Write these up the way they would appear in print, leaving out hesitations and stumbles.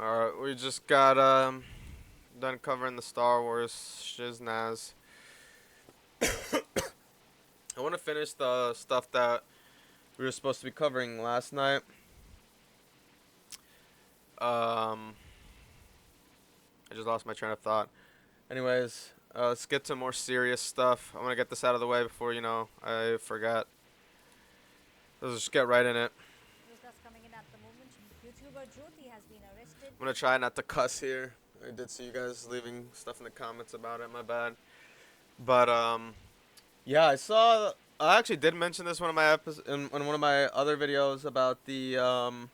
Alright, we just got done covering the Star Wars shiznaz. I want to finish the stuff that we were supposed to be covering last night. I just lost my train of thought. Anyways, let's get to more serious stuff. I want to get this out of the way before, I forget. Let's just get right in it. News that's coming in at the moment. YouTuber Jyoti has been arrested. I'm going to try not to cuss here. I did see you guys leaving stuff in the comments about it. My bad. But, yeah, I actually did mention this in one of my other videos about the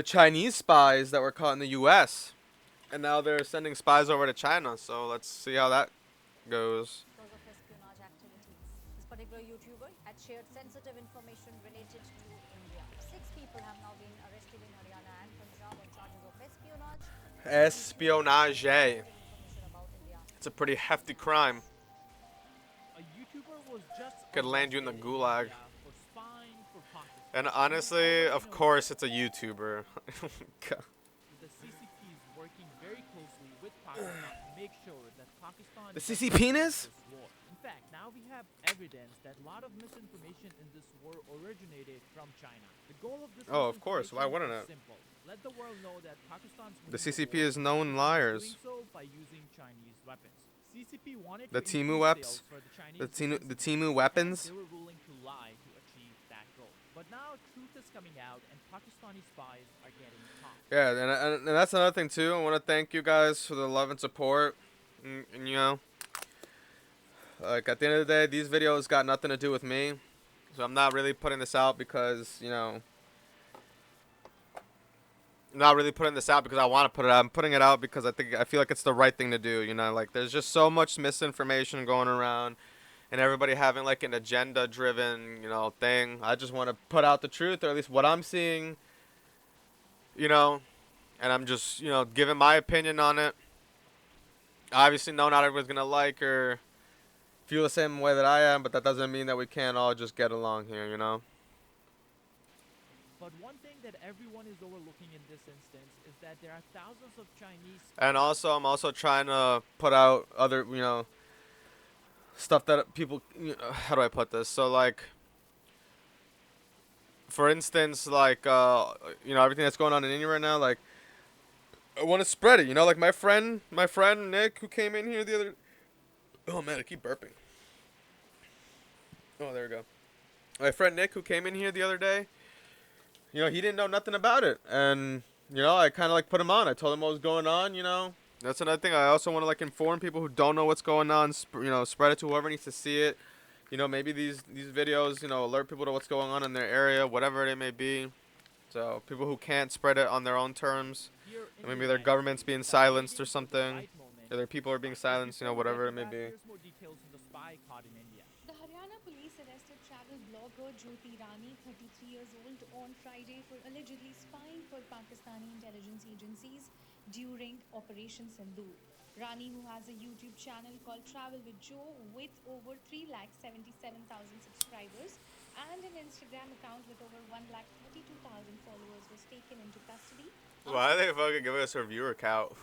Chinese spies that were caught in the U.S. And now they're sending spies over to China. So let's see how that goes. Because of espionage activities. This particular YouTuber had shared sensitive information related to India. 6 people have now been arrested in Haryana and Punjab on charges of espionage. Espionage. Information about India. It's a pretty hefty crime. A YouTuber was just Could land you in the arrested gulag. India for spying for Pakistan. And honestly, of course, it's a YouTuber. The CCP is working very closely with Pakistan to make sure that Pakistan The doesn't CCP win is? this war. In fact, now we have evidence that a lot of misinformation in this war originated from China. The goal of this Oh, of course. Why misinformation wouldn't is it? simple. Let the world know that Pakistan's The winning CCP war is known and liars. doing so by using Chinese weapons. CCP wanted The to Timu increase weps? sales for the Chinese The defense Timu industry, weapons? and they were willing to lie to achieve that goal. But now truth is coming out and Pakistani spies are getting caught. Yeah, and that's another thing, too. I want to thank you guys for the love and support. And, like, at the end of the day, these videos got nothing to do with me. So I'm not really putting this out because, I'm not really putting this out because I want to put it out. I'm putting it out because I feel like it's the right thing to do. Like there's just so much misinformation going around, and everybody having like an agenda-driven, thing. I just want to put out the truth, or at least what I'm seeing. And I'm just, giving my opinion on it. Obviously, no, not everyone's gonna like or feel the same way that I am, but that doesn't mean that we can't all just get along here. But one thing that everyone is overlooking in this instance is that there are thousands of Chinese And also, I'm also trying to put out other, stuff that people. How do I put this? So, like, for instance, like, everything that's going on in India right now, like, I want to spread it. Like my friend Nick, who came in here the other. Oh man, I keep burping. Oh, there we go. My friend Nick, who came in here the other day. He didn't know nothing about it, and I kind of like put him on. I told him what was going on. That's another thing. I also want to like inform people who don't know what's going on. Spread it to whoever needs to see it. Maybe these videos, alert people to what's going on in their area, whatever it may be. So people who can't spread it on their own terms, here in maybe the their United government's States being that silenced or maybe this is the something. right moment Or their people are being to silenced, before we whatever get it to may that, be. here's more details on the spy caught in India. The Haryana police arrested travel blogger Jyoti Rani, 33 years old, on Friday for allegedly spying for Pakistani intelligence agencies during Operation Sindoor. Rani, who has a YouTube channel called Travel with Joe with over 3,77,000 subscribers and an Instagram account with over 1,32,000 followers, was taken into custody. Why are they fucking giving us her viewer count?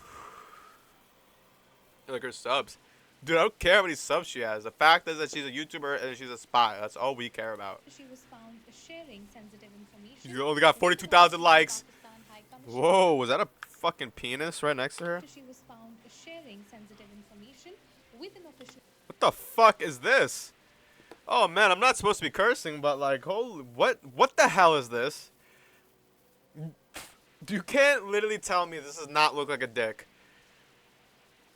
Like her subs. Dude, I don't care how many subs she has. The fact is that she's a YouTuber and she's a spy. That's all we care about. She was found sharing sensitive information. She only got 42,000 likes. Pakistan High Commission. Whoa, was that a fucking penis right next to her? She was found sharing sensitive information with an official. What the fuck is this? Oh man, I'm not supposed to be cursing, but like, holy, what the hell is this? You can't literally tell me this does not look like a dick.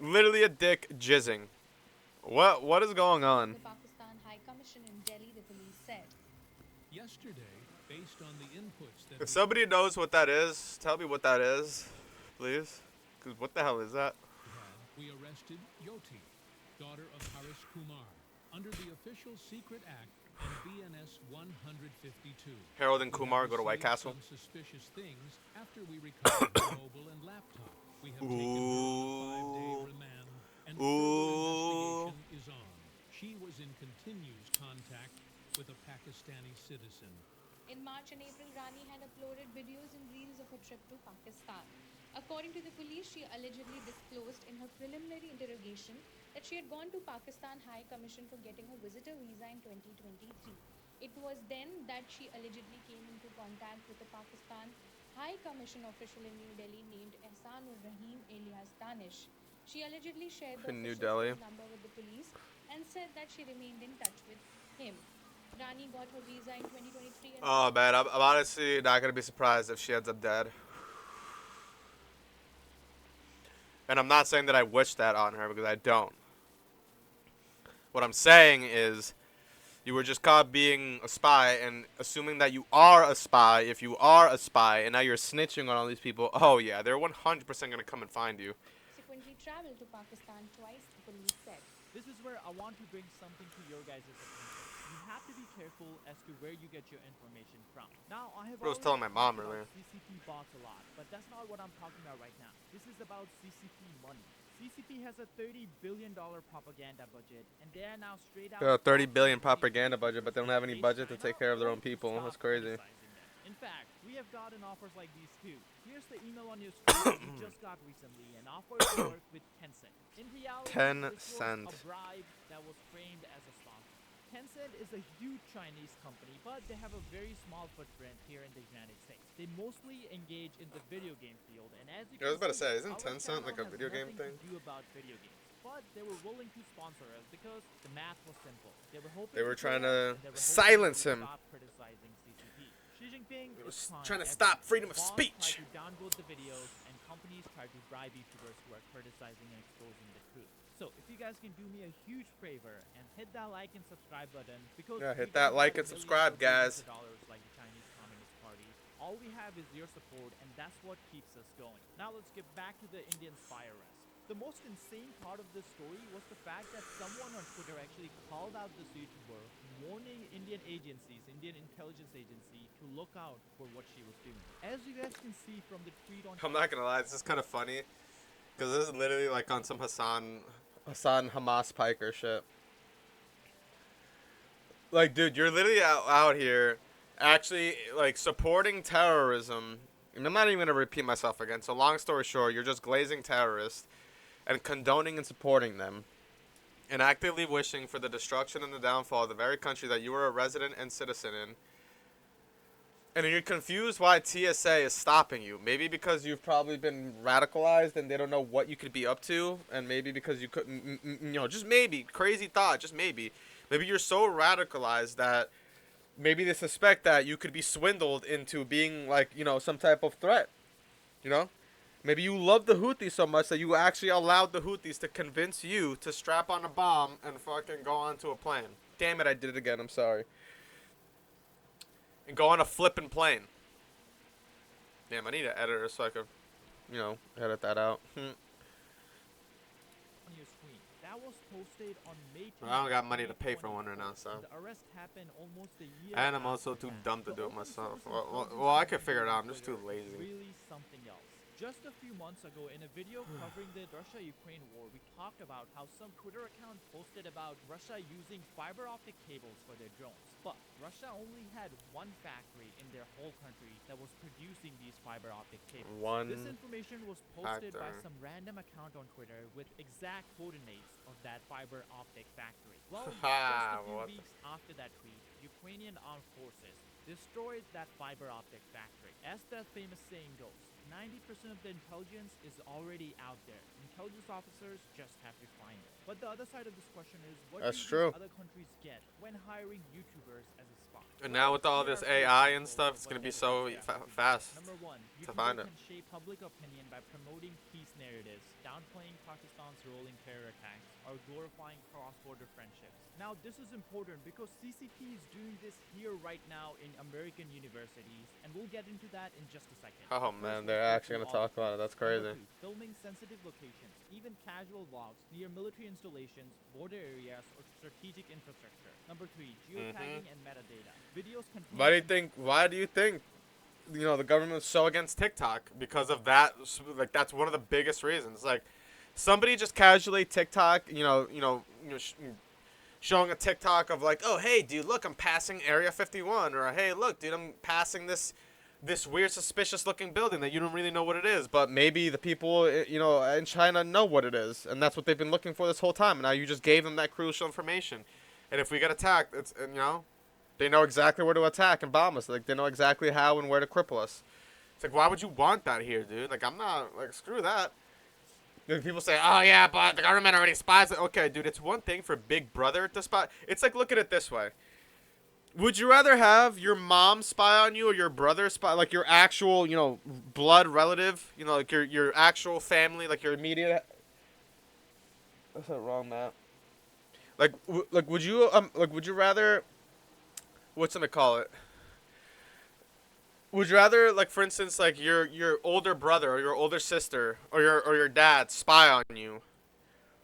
Literally a dick jizzing. What is going on? The Pakistan High Commission in Delhi, the police said. Yesterday, based on the inputs that If somebody knows what that is, tell me what that is, please. Cause what the hell is that? we arrested Yoti, daughter of Harish Kumar, under the official secret act and BNS 152. Harold and We have Kumar go to White received Castle. some suspicious things after we recovered the mobile and laptop. We have taken her on 5-day remand, and Ooh. further investigation is on. She was in continuous contact with a Pakistani citizen. In March and April, Rani had uploaded videos and reels of her trip to Pakistan. According to the police, she allegedly disclosed in her preliminary interrogation that she had gone to Pakistan High Commission for getting her visitor visa in 2023. It was then that she allegedly came into contact with a Pakistan High Commission official in New Delhi named Ehsanur Rahim alias Danish. She allegedly shared the In New official's Delhi. phone number with the police and said that she remained in touch with him. Rani got her visa in 2023 and Oh man, I'm honestly not gonna be surprised if she ends up dead. And I'm not saying that I wish that on her because I don't. What I'm saying is, you were just caught being a spy and assuming that you are a spy. If you are a spy and now you're snitching on all these people, oh yeah, they're 100% gonna come and find you. subsequently traveled to Pakistan twice, the police said. This is where I want to bring something to your guys' attention. You have to be careful as to where you get your information from. Now, I have I was already telling my mom talked earlier. about CCP bots a lot, but that's not what I'm talking about right now. This is about CCP money. CCP has a $30 billion propaganda budget, and they are now straight out. They have a 30 billion prosecuting propaganda budget, but they don't have any against budget to China take care of their or own to people. stop That's crazy. criticizing them. In fact, we have gotten offers like these too. Here's the email on your screen we just got recently, an offer to work with Tencent. In reality, this was Tencent. a bribe that was framed as a sponsor. Tencent is a huge Chinese company, but they have a very small footprint here in the United States. They mostly engage in the video game field, and as you I was can about to see, say, isn't our Tencent like a channel has video game nothing thing? to do about video games, but they were willing to sponsor us because the math was simple. They were hoping They were to trying kill us, to and they were hoping silence we would him. Stop criticizing CCP. Xi Jinping They were is fine trying to as stop a freedom of boss speech. tried to downvote the videos, and companies try to bribe YouTubers who are criticizing and exposing the truth. So if you guys can do me a huge favor and hit that like and subscribe button, because Yeah, we hit that don't like have and millions subscribe, or billions guys. of dollars like the Chinese Communist Party. All we have is your support, and that's what keeps us going. Now let's get back to the Indian spy arrest. The most insane part of this story was the fact that someone on Twitter actually called out this YouTuber, warning Indian agencies, Indian intelligence agency, to look out for what she was doing. As you guys can see from the tweet on I'm not gonna lie, this is kind of funny, because this is literally like on some Hassan Hamas Piker shit. Like, dude, you're literally out here actually like supporting terrorism. And I'm not even gonna repeat myself again. So long story short, you're just glazing terrorists and condoning and supporting them, and actively wishing for the destruction and the downfall of the very country that you are a resident and citizen in. And you're confused why TSA is stopping you. Maybe because you've probably been radicalized and they don't know what you could be up to. And maybe because you couldn't, just maybe, crazy thought, just maybe. Maybe you're so radicalized that maybe they suspect that you could be swindled into being like, some type of threat. Maybe you love the Houthis so much that you actually allowed the Houthis to convince you to strap on a bomb and fucking go onto a plane. Damn it, I did it again. I'm sorry. And go on a flippin' plane. Damn, I need an editor so I could, edit that out. your screen. That was posted on May 20th, I don't got money to pay for one right now, so. and the arrest happened almost a year And I'm after also the too ban. dumb to The do it open myself. source Well, intelligence I could figure it out. I'm on just too Twitter is lazy. Really something else. Just a few months ago, in a video covering the Russia-Ukraine war, we talked about how some Twitter account posted about Russia using fiber optic cables for their drones. But Russia only had one factory in their whole country that was producing these fiber optic cables. One This information was posted by factor. some random account on Twitter with exact coordinates of that fiber optic factory. Well, just a few What the- weeks after that tweet, Ukrainian armed forces destroyed that fiber optic factory. As that famous saying goes, 90% of the intelligence is already out there. Intelligence officers just have to find it. But the other side of this question is, what That's do true. these other countries get when hiring YouTubers as a spy? And now with all Here this are some AI and examples stuff, of it's what gonna be they so do. fast. Number one, to find YouTubers it. can shape public opinion by promoting peace narratives, downplaying Pakistan's role in terror attacks, or glorifying cross-border friendships. Now, this is important because CCP is doing this here right now in American universities, and we'll get into that in just a second. Oh But first, man, let's they're go actually through gonna all talk of about it. these. That's crazy. Number two, filming sensitive locations, even casual vlogs near military installations, border areas, or strategic infrastructure. Number three, geotagging and metadata. Videos contain Why do you think the government's so against TikTok? Because of that, like that's one of the biggest reasons. Like somebody just casually TikTok, showing a TikTok of like, oh hey dude, look, I'm passing Area 51, or hey look dude, I'm passing this this weird suspicious looking building that you don't really know what it is, but maybe the people in China know what it is, and that's what they've been looking for this whole time. And now you just gave them that crucial information, and if we get attacked, they know exactly where to attack and bomb us. Like, they know exactly how and where to cripple us. It's like, why would you want that here, dude? Like, I'm not, like, screw that. Like, people say, oh yeah, but the government already spies. Okay, dude, it's one thing for Big Brother to spy. It's like, look at it this way. Would you rather have your mom spy on you or your brother spy, like your actual, blood relative, like your actual family, like your immediate? That's not wrong, Matt. Like, would you rather? What's gonna call it? Would you rather, like, for instance, like your older brother or your older sister or your dad spy on you?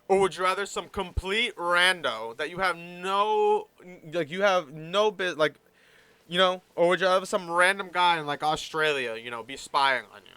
Or would you rather some complete rando that you have no or would you have some random guy in, like, Australia, be spying on you?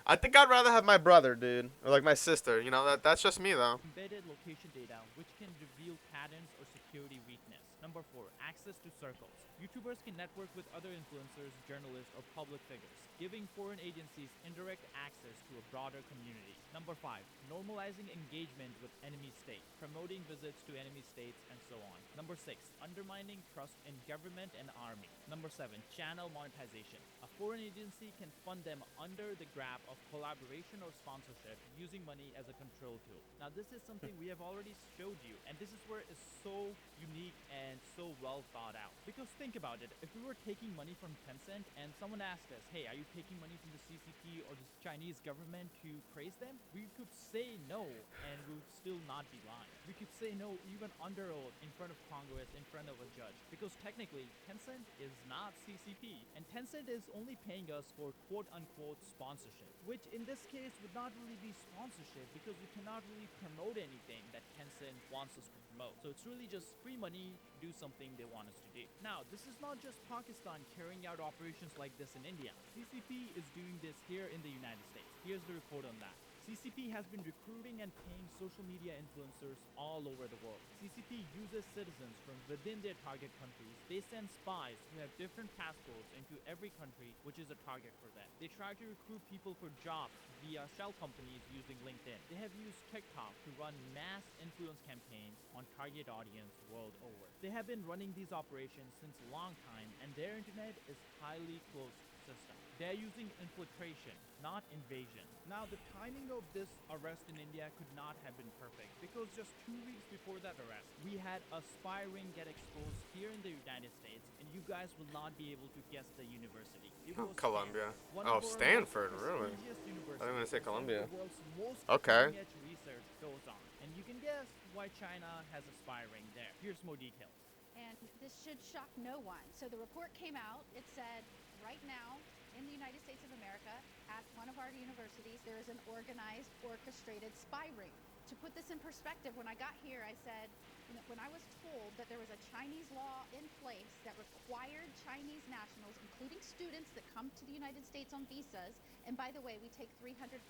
I think I'd rather have my brother, dude, or like my sister. That's just me though. Embedded location data, which can reveal patterns or security weakness. Number 4, access to circles. YouTubers can network with other influencers, journalists, or public figures, giving foreign agencies indirect access to a broader community. Number 5, normalizing engagement with enemy states, promoting visits to enemy states, and so on. Number 6, undermining trust in government and army. Number 7, channel monetization. A foreign agency can fund them under the grab of collaboration or sponsorship, using money as a control tool. Now, this is something we have already showed you, and this is where it's so unique and so well thought out. Because think about it, if we were taking money from Tencent and someone asked us, hey, are you taking money from the CCP or the Chinese government to praise them? We could say no, and we would still not be lying. We could say no even under oath in front of Congress, in front of a judge, because technically Tencent is not CCP, and Tencent is only paying us for quote-unquote sponsorship, which in this case would not really be sponsorship because we cannot really promote anything that Tencent wants us to promote. So it's really just free money to do something they want us to do. Now, this is not just Pakistan carrying out operations like this in India. CCP is doing this here in the United States. Here's the report on that. CCP has been recruiting and paying social media influencers all over the world. CCP uses citizens from within their target countries. They send spies who have different passports into every country, which is a target for them. They try to recruit people for jobs via shell companies using LinkedIn. They have used TikTok to run mass influence campaigns on target audience world over. They have been running these operations since a long time, and their internet is highly closed system. They're using infiltration, not invasion. Now, the timing of this arrest in India could not have been perfect, because just 2 weeks before that arrest, we had a spy ring get exposed here in the United States, and you guys will not be able to guess the university. It was Columbia. One Oh, of our Stanford, most really? prestigious I universities. didn't want to say Columbia. The world's most Okay. cutting-edge research goes on, and you can guess why China has a spy ring there. Here's more details. And this should shock no one. So the report came out. It said right now in the United States of America, at one of our universities, there is an organized, orchestrated spy ring. To put this in perspective, when I got here, I said, when I was told that there was a Chinese law in place that required Chinese nationals, including students that come to the United States on visas, and by the way, we take 300,000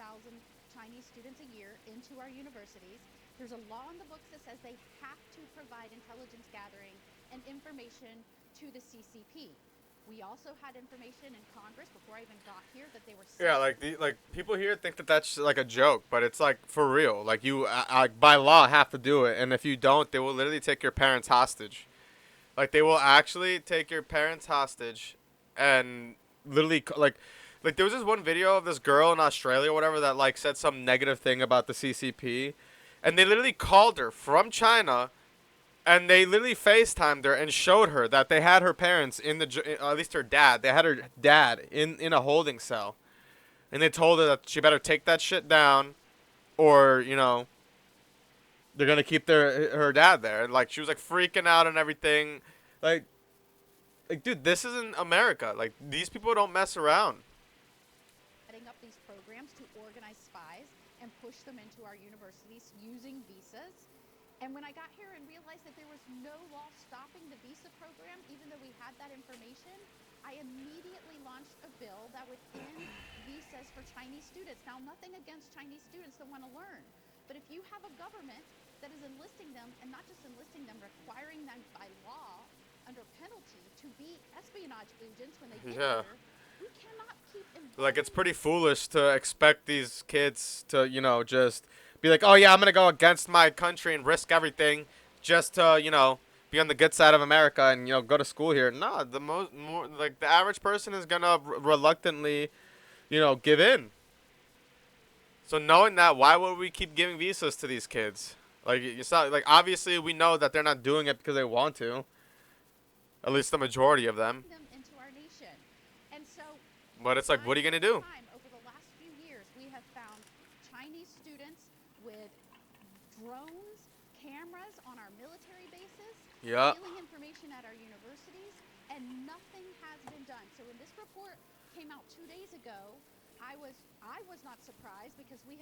Chinese students a year into our universities, there's a law in the books that says they have to provide intelligence gathering and information to the CCP. We also had information in Congress before I even got here that they were Yeah, like people here think that that's like a joke, but it's like for real. Like you, by law, have to do it, and if you don't, they will literally take your parents hostage. Like they will actually take your parents hostage, and literally like there was this one video of this girl in Australia or whatever that like said some negative thing about the CCP, and they literally called her from China. And they literally FaceTimed her and showed her that they had her parents in at least her dad. They had her dad in a holding cell. And they told her that she better take that shit down or, they're going to keep her dad there. And, like, she was, like, freaking out and everything. Like, dude, this isn't America. Like, these people don't mess around. setting up these programs to organize spies and push them into our universities using visas. And when I got here and realized that there was no law stopping the visa program, even though we had that information, I immediately launched a bill that would end visas for Chinese students. Now, nothing against Chinese students that want to learn, but if you have a government that is enlisting them, and not just enlisting them, requiring them by law under penalty to be espionage agents when they get Yeah. here, We cannot keep Like, it's inviting pretty foolish to expect these kids to, just be like, oh yeah, I'm gonna go against my country and risk everything just to, be on the good side of America and, go to school here. No, like, the average person is gonna reluctantly, give in. So knowing that, why would we keep giving visas to these kids? Like, it's not, like, obviously we know that they're not doing it because they want to. At least the majority of them. them into our nation. And so But it's like, what are you gonna do? over the last few years, we have found Chinese students with drones, cameras on our military bases, Yeah. stealing information at our universities, and nothing has been done. So when this report came out 2 days ago, I was not surprised because we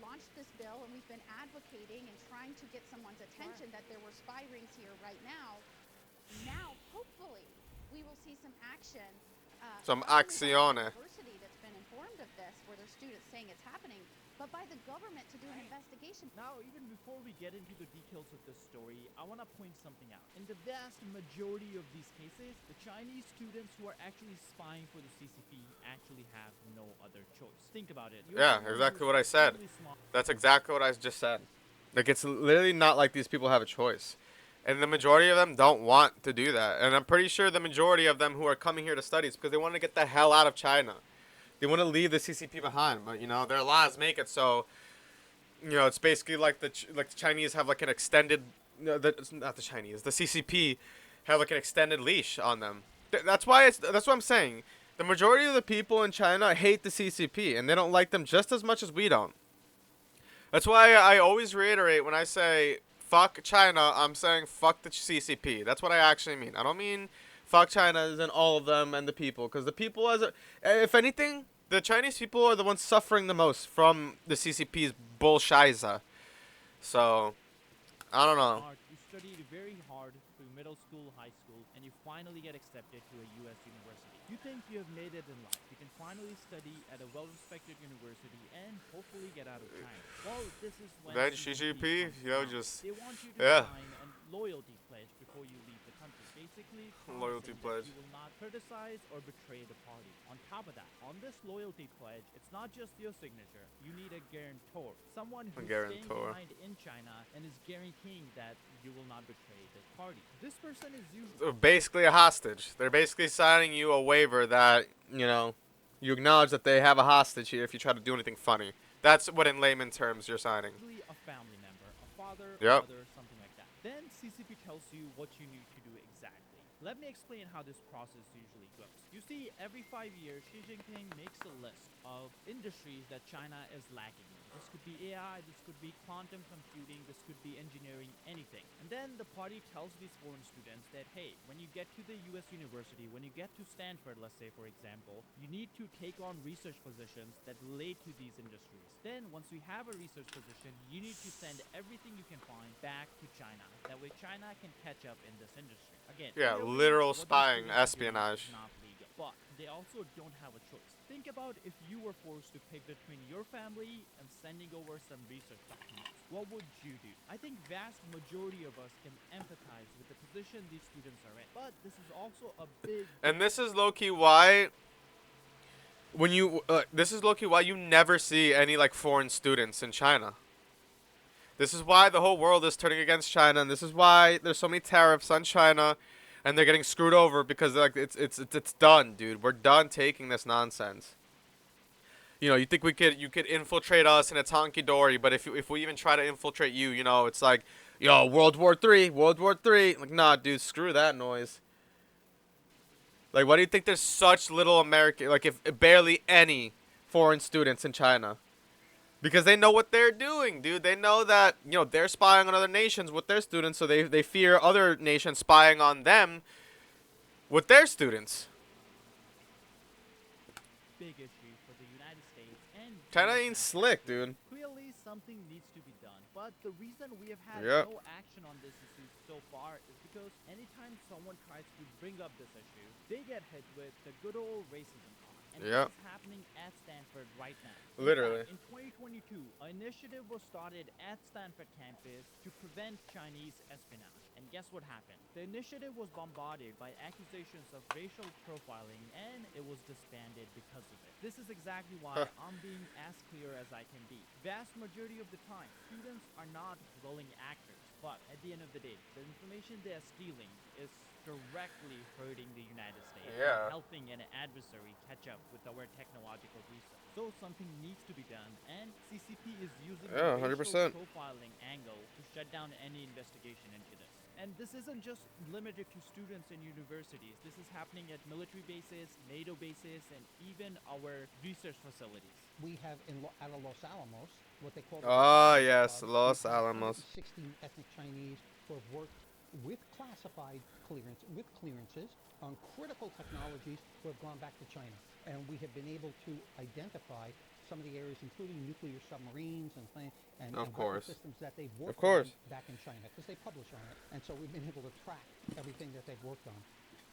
launched this bill and we've been advocating and trying to get someone's attention that there were spy rings here right now. Now, hopefully, we will see some action. Some not only by the accione. university that's been informed of this, where their students saying it's happening, but by the government to do an investigation. Now, even before we get into the details of this story, I want to point something out. In the vast majority of these cases, the Chinese students who are actually spying for the CCP actually have no other choice. Think about it. Yeah, exactly what I said. That's exactly what I just said. Like, it's literally not like these people have a choice. And the majority of them don't want to do that. And I'm pretty sure the majority of them who are coming here to study is because they want to get the hell out of China. They want to leave the CCP behind. But, their laws make it so, it's basically like the Chinese have like an extended, not the Chinese, the CCP have like an extended leash on them. That's what I'm saying. The majority of the people in China hate the CCP and they don't like them just as much as we don't. That's why I always reiterate when I say fuck China, I'm saying fuck the CCP. That's what I actually mean. I don't mean fuck China as in all of them and the people. Because the people, if anything, the Chinese people are the ones suffering the most from the CCP's bullshiza. So, I don't know. Mark, you studied very hard through middle school, high school, and you finally get accepted to a U.S. university. You think you have made it in life. You can finally study at a well-respected university and hopefully get out of China. Well, this is when Then Xi Jinping, comes around. just, They want you to yeah. sign a loyalty pledge before you leave the country. Basically, Loyalty promising pledge. that you will not criticize or betray the party. On top of that, on this loyalty pledge, it's not just your signature. You need a guarantor, someone who's staying guarantor. behind in China and is guaranteeing that you will not betray this party. This person is usually Basically a hostage. They're basically signing you a waiver that, you acknowledge that they have a hostage here if you try to do anything funny. That's what in layman terms you're signing. a family member, a father, Yep. mother, something like that. Then CCP tells you what you need to do exactly. Let me explain how this process usually goes. You see, every 5 years, Xi Jinping makes a list of industries that China is lacking in. This could be AI, this could be quantum computing, this could be engineering, anything. And then the party tells these foreign students that, hey, when you get to the US university, when you get to Stanford, let's say, for example, you need to take on research positions that relate to these industries. Then, once you have a research position, you need to send everything you can find back to China. That way China can catch up in this industry. Again, Yeah, either way, literal what these spying, students are doing espionage. is not legal. But they also don't have a choice. Think about if you were forced to pick between your family and sending over some research documents. What would you do? I think vast majority of us can empathize with the position these students are in. But this is also a big... And this is low-key why this is low-key why you never see any like foreign students in China. This is why the whole world is turning against China, and this is why there's so many tariffs on China, and they're getting screwed over because they're like it's done, dude. We're done taking this nonsense. You think you could infiltrate us and it's honky dory, but if we even try to infiltrate you, it's like, yo, World War III. Like, nah, dude, screw that noise. Like, why do you think there's such little American, like, if barely any foreign students in China? Because they know what they're doing, dude. They know that, they're spying on other nations with their students, so they fear other nations spying on them with their students. big issue for the United States and China US ain't national slick, security. dude. Clearly, something needs to be done. But the reason we have had Yep. no action on this issue so far is because anytime someone tries to bring up this issue, they get hit with the good old racism card. and Yep. this is happening at Stanford right now. Literally. In 2022, an initiative was started at Stanford campus to prevent Chinese espionage. And guess what happened? The initiative was bombarded by accusations of racial profiling, and it was disbanded because of it. This is exactly why I'm being as clear as I can be. Vast majority of the time, students are not willing actors, but at the end of the day, the information they are stealing is directly hurting the United States, Yeah. helping an adversary catch up with our technological research. So something needs to be done, and CCP is using Yeah, the 100%. racial profiling angle to shut down any investigation into this. And this isn't just limited to students and universities. This is happening at military bases, NATO bases, and even our research facilities. We have out of Los Alamos what they call the Ah, Club. yes, We've Los had Alamos. 116 ethnic Chinese who have worked with classified clearances on critical technologies who have gone back to China. And we have been able to identify some of the areas, including nuclear submarines and Of weapon course. systems that they've worked course. on back in China, because they publish on it. And so we've been able to track everything that they've worked on.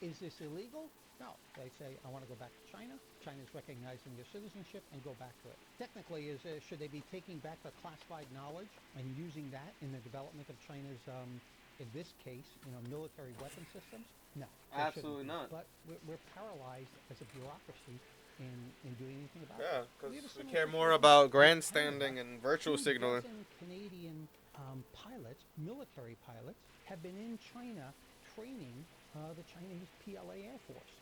Is this illegal? No. They say, I want to go back to China. China's recognizing their citizenship and go back to it. Technically, should they be taking back the classified knowledge and using that in the development of China's, in this case, military weapon systems? No. they Absolutely shouldn't be. not. But we're paralyzed as a bureaucracy in doing anything about Yeah, it. because have a we similar care more situation about in grandstanding Canada. and virtual 2 signaling. dozen Canadian pilots, military pilots, have been in China training the Chinese PLA Air Force.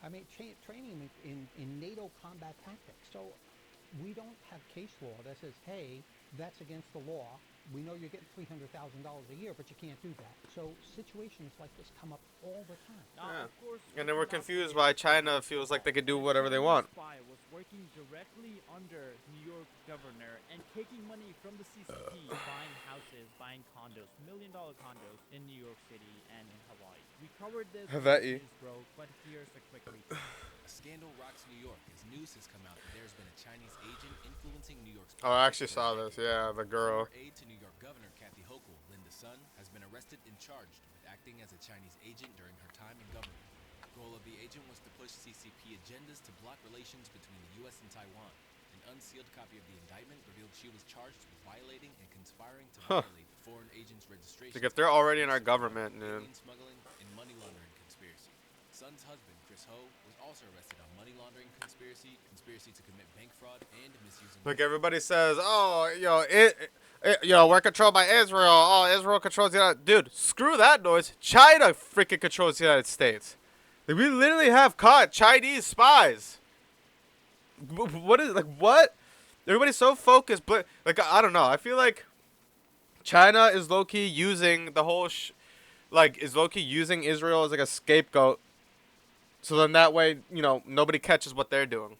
I mean, training in NATO combat tactics. So we don't have case law that says, hey, that's against the law. We know you're getting $300,000 a year, but you can't do that. So situations like this come up all the time. Now, Yeah. of course, And then we're let's not confused forget why China feels like they could do that whatever they Chinese want. spy was working directly under New York governor and taking money from the CCP, buying houses, buying condos, $1 million condos in New York City and in Hawaii. We covered this Hawaii. in Bro, but here's a quick recap. A scandal rocks New York as news has come out that there's been a Chinese agent influencing New York's Oh, I actually politics for saw a this. decade. Yeah, the girl. Former aide to New York Governor Kathy Hochul, Linda Sun, has been arrested and charged with acting as a Chinese agent during her time in government. The goal of the agent was to push CCP agendas to block relations between the U.S. and Taiwan. An unsealed copy of the indictment revealed she was charged with violating and conspiring to violate the foreign agent's registration. Like, if they're already in our government, dude. Alien smuggling and money laundering conspiracy. Sun's husband, Chris Ho, was also arrested on money laundering conspiracy, conspiracy to commit bank fraud, and misusing. Like everybody says, oh, we're controlled by Israel. Oh, Israel controls the United. Dude, screw that noise. China freaking controls the United States. Like, we literally have caught Chinese spies. What is what? Everybody's so focused, but I don't know. I feel like China is low key using the whole is low key using Israel as like a scapegoat. So then that way, nobody catches what they're doing.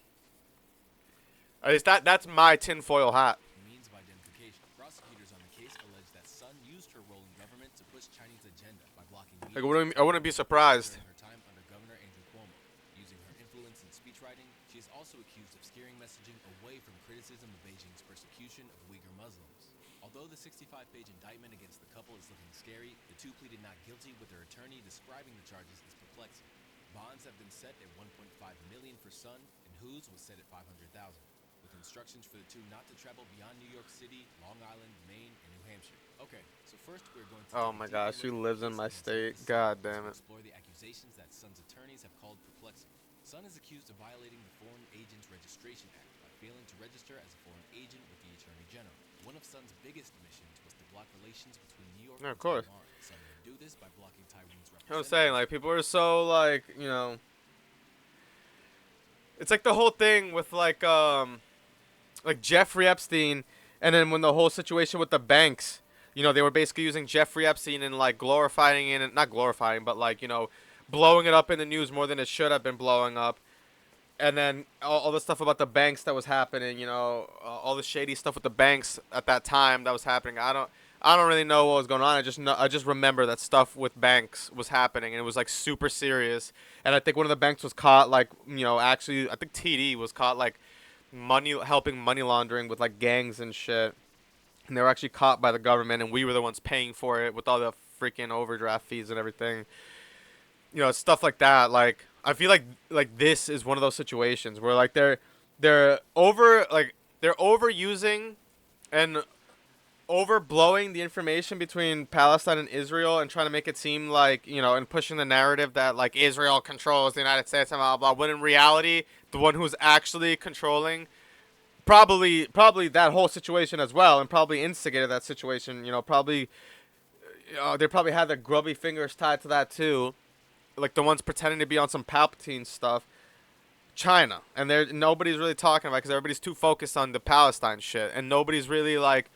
At least that's my tinfoil hat. Means of identification. Prosecutors on the case allege that Sun used her role in government to push Chinese agenda by blocking Like, meetings I wouldn't be surprised. during her time under Governor Andrew Cuomo. Using her influence in speechwriting, she is also accused of steering messaging away from criticism of Beijing's persecution of Uyghur Muslims. Although the 65-page indictment against the couple is looking scary, the two pleaded not guilty, with their attorney describing the charges as perplexing. Bonds have been set at $1.5 million for Sun, and Who's was set at $500,000, with instructions for the two not to travel beyond New York City, Long Island, Maine, and New Hampshire. Okay, so first we're going to Oh take a my deeper gosh, she look at lives the in my case state. against God Sun damn to it. explore the accusations that Sun's attorneys have called perplexing. Sun is accused of violating the Foreign Agents Registration Act by failing to register as a foreign agent with the Attorney General. One of Sun's biggest missions was to block relations between New York Yeah, and of course. Taiwan. Sun would do this by blocking Taiwan's I'm saying, like, people are so, it's like the whole thing with, like Jeffrey Epstein, and then when the whole situation with the banks, they were basically using Jeffrey Epstein and, like, glorifying it, not glorifying, but, like, blowing it up in the news more than it should have been blowing up. And then all the stuff about the banks that was happening, all the shady stuff with the banks at that time that was happening. I don't really know what was going on. I just remember that stuff with banks was happening, and it was like super serious. And I think one of the banks was caught, like, actually, I think TD was caught, like, helping money laundering with, like, gangs and shit. And they were actually caught by the government, and we were the ones paying for it with all the freaking overdraft fees and everything. Stuff like that. Like, I feel like this is one of those situations where like they're overusing and overblowing the information between Palestine and Israel and trying to make it seem like, you know, and pushing the narrative that like Israel controls the United States and blah blah, when in reality the one who's actually controlling probably that whole situation as well, and probably instigated that situation, you know, probably they probably had their grubby fingers tied to that too, like the ones pretending to be on some Palpatine stuff. China, and nobody's really talking about it because everybody's too focused on the Palestine shit, and nobody's really like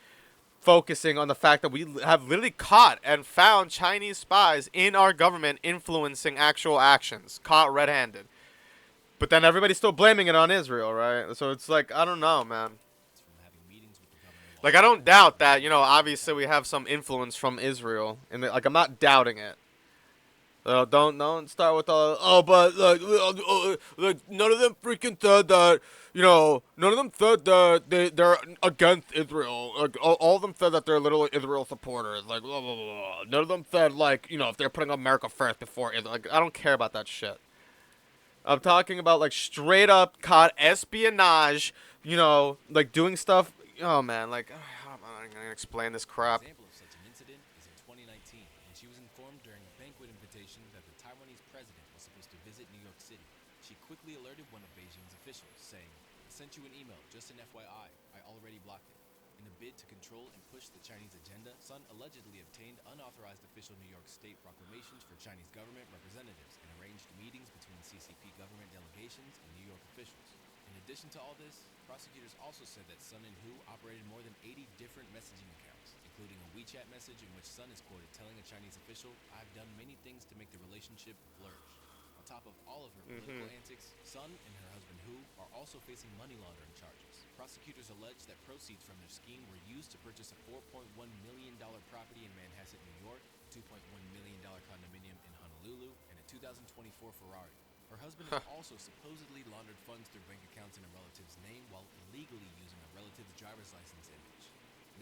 focusing on the fact that we have literally caught and found Chinese spies in our government influencing actual actions, caught red-handed. But then everybody's still blaming it on Israel, right? So it's like, I don't know, man. Like, I don't doubt that, you know, obviously we have some influence from Israel, and like, I'm not doubting it. Don't start with but like none of them freaking said that, you know, none of them said that they're against Israel. Like all of them said that they're literally Israel supporters. Like blah, blah, blah. None of them said like, you know, if they're putting America first before Israel. Like I don't care about that shit. I'm talking about like straight up caught espionage. You know, like doing stuff. Oh man, like I'm not gonna explain this crap. Example of such an incident is in 2019 when she was informed during a banquet invitation that the Taiwanese president was supposed to visit New York City. She quickly alerted one of Beijing's officials, saying, "I sent you an email, just an FYI. I already blocked it." In a bid to control and push the Chinese agenda, Sun allegedly obtained unauthorized official New York State proclamations for Chinese government representatives and arranged meetings between CCP government delegations and New York officials. In addition to all this, prosecutors also said that Sun and Hu operated more than 80 different messaging accounts, including a WeChat message in which Sun is quoted telling a Chinese official, "I've done many things to make the relationship flourish." On top of all of her political antics, Sun and her husband Hu are also facing money laundering charges. Prosecutors allege that proceeds from their scheme were used to purchase a $4.1 million property in Manhasset, New York, a $2.1 million condominium in Honolulu, and a 2024 Ferrari. Her husband has also supposedly laundered funds through bank accounts in a relative's name while illegally using a relative's driver's license image.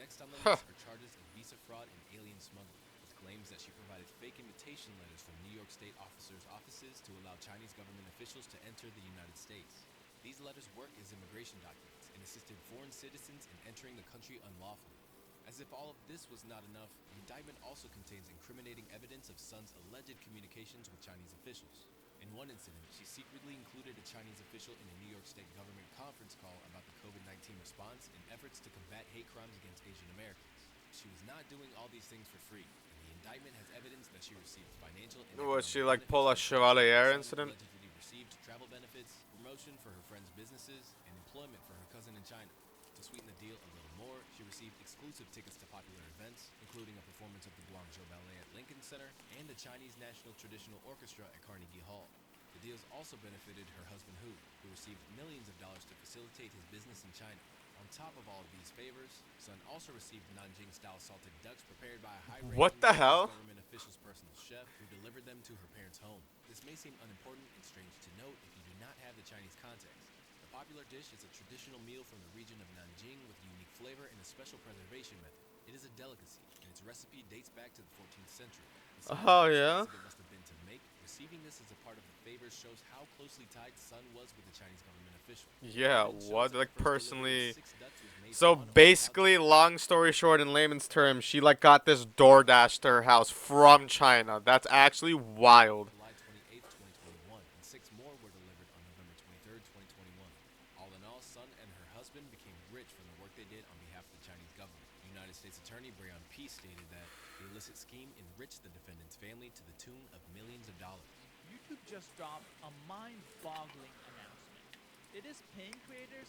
Next on the list are charges of visa fraud and alien smuggling, with claims that she provided fake invitation letters from New York State officers' offices to allow Chinese government officials to enter the United States. These letters work as immigration documents and assisted foreign citizens in entering the country unlawfully. As if all of this was not enough, the indictment also contains incriminating evidence of Sun's alleged communications with Chinese officials. In one incident, she secretly included a Chinese official in a New York State government conference call about the COVID-19 response in efforts to combat hate crimes against Asian Americans. She was not doing all these things for free, and the indictment has evidence that she received financial and Was she economic like Paula benefits. Chevalier Sun incident? allegedly received travel benefits, promotion for her friends' businesses, and employment for her cousin in China. To sweeten the deal a little more, she received exclusive tickets to popular events, including a performance of the Guangzhou Ballet at Lincoln Center and the Chinese National Traditional Orchestra at Carnegie Hall. The deals also benefited her husband Hu, who received millions of dollars to facilitate his business in China. On top of all of these favors, Sun also received Nanjing-style salted ducks prepared by a high-ranking What the hell? government official's personal chef who delivered them to her parents' home. This may seem unimportant and strange to note if you do not have the Chinese context. The popular dish is a traditional meal from the region of Nanjing with a unique flavor and a special preservation method. It is a delicacy, and its recipe dates back to the 14th century. Oh, yeah? It must have been to make. Receiving this as a part of the favors shows how closely tied Sun was with the Chinese government official. Yeah, Evidence shows what? that Like the first delivery personally. of 6 ducks was made So from one of her basically, long story short, in layman's terms, she like got this DoorDash to her house from China. That's actually wild. July 28th, 2021, and 6 more were delivered on November 23rd, 2021. All in all, Sun and her husband became rich from the work they did on behalf of the Chinese government. United States Attorney Breon Peace stated that the illicit scheme enriched the defendant's family to the tune of millions of dollars. YouTube just dropped a mind-boggling announcement. It is paying creators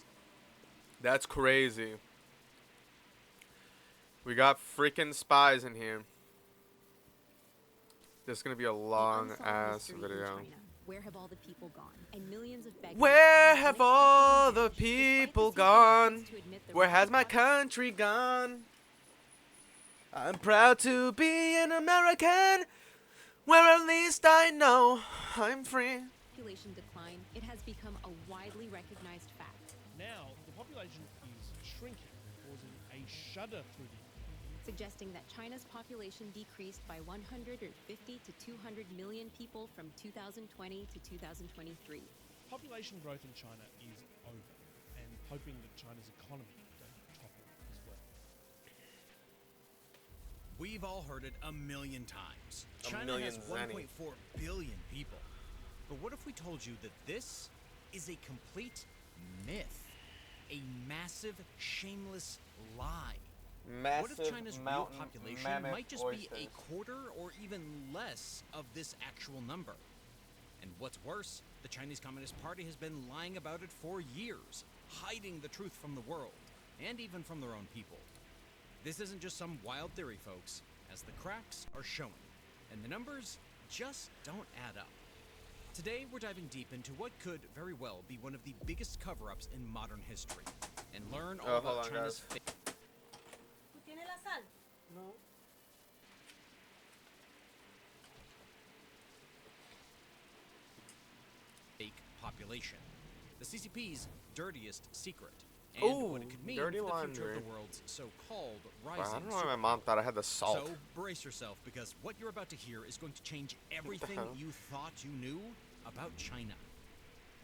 That's crazy. We got freaking spies in here. This is gonna be a long ass video. Where have all the people gone? And millions of beggars Where who have unexpectedly all the vanished despite people the gone? CCP's to admit the Where has my record country gone? I'm proud to be an American, where at least I know I'm free. population decline, it has become a widely recognized fact. Now, the population is shrinking, causing a shudder through the suggesting that China's population decreased by 150 to 200 million people from 2020 to 2023. Population growth in China is over, and hoping that China's economy doesn't topple as well. We've all heard it a million times. A China million has zenny. 1.4 billion people. But what if we told you that this is a complete myth? A massive, shameless lie. What if China's real population might just be a quarter or even less of this actual number? And what's worse, the Chinese Communist Party has been lying about it for years, hiding the truth from the world, and even from their own people. This isn't just some wild theory, folks, as the cracks are showing, and the numbers just don't add up. Today, we're diving deep into what could very well be one of the biggest cover-ups in modern history, and learn all about China's fake population, the CCP's dirtiest secret, and what it could mean for the future laundry. of the world's so-called Wow, rising I don't know why my mom thought I had the salt. So brace yourself, because what you're about to hear is going to change everything hell? you thought you knew about China.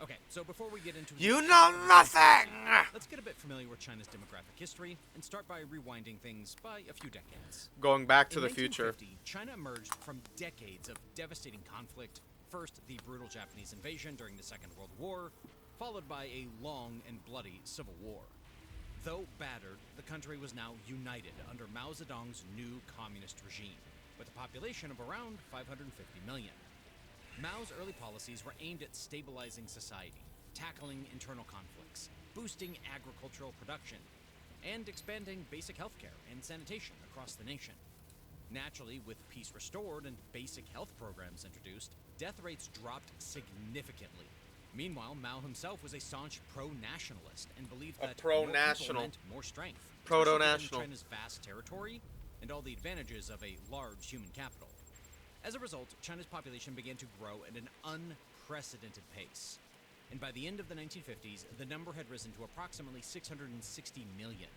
Okay, so before we get into You know nothing! let's get a bit familiar with China's demographic history and start by rewinding things by a few decades. Going back to In the future. 1950, China emerged from decades of devastating conflict. First, the brutal Japanese invasion during the Second World War, followed by a long and bloody civil war. Though battered, the country was now united under Mao Zedong's new communist regime, with a population of around 550 million. Mao's early policies were aimed at stabilizing society, tackling internal conflicts, boosting agricultural production, and expanding basic healthcare and sanitation across the nation. Naturally, with peace restored and basic health programs introduced, death rates dropped significantly. Meanwhile, Mao himself was a staunch pro-nationalist and believed that more people meant more strength, especially given China's vast territory and all the advantages of a large human capital. As a result, China's population began to grow at an unprecedented pace. And by the end of the 1950s, the number had risen to approximately 660 million.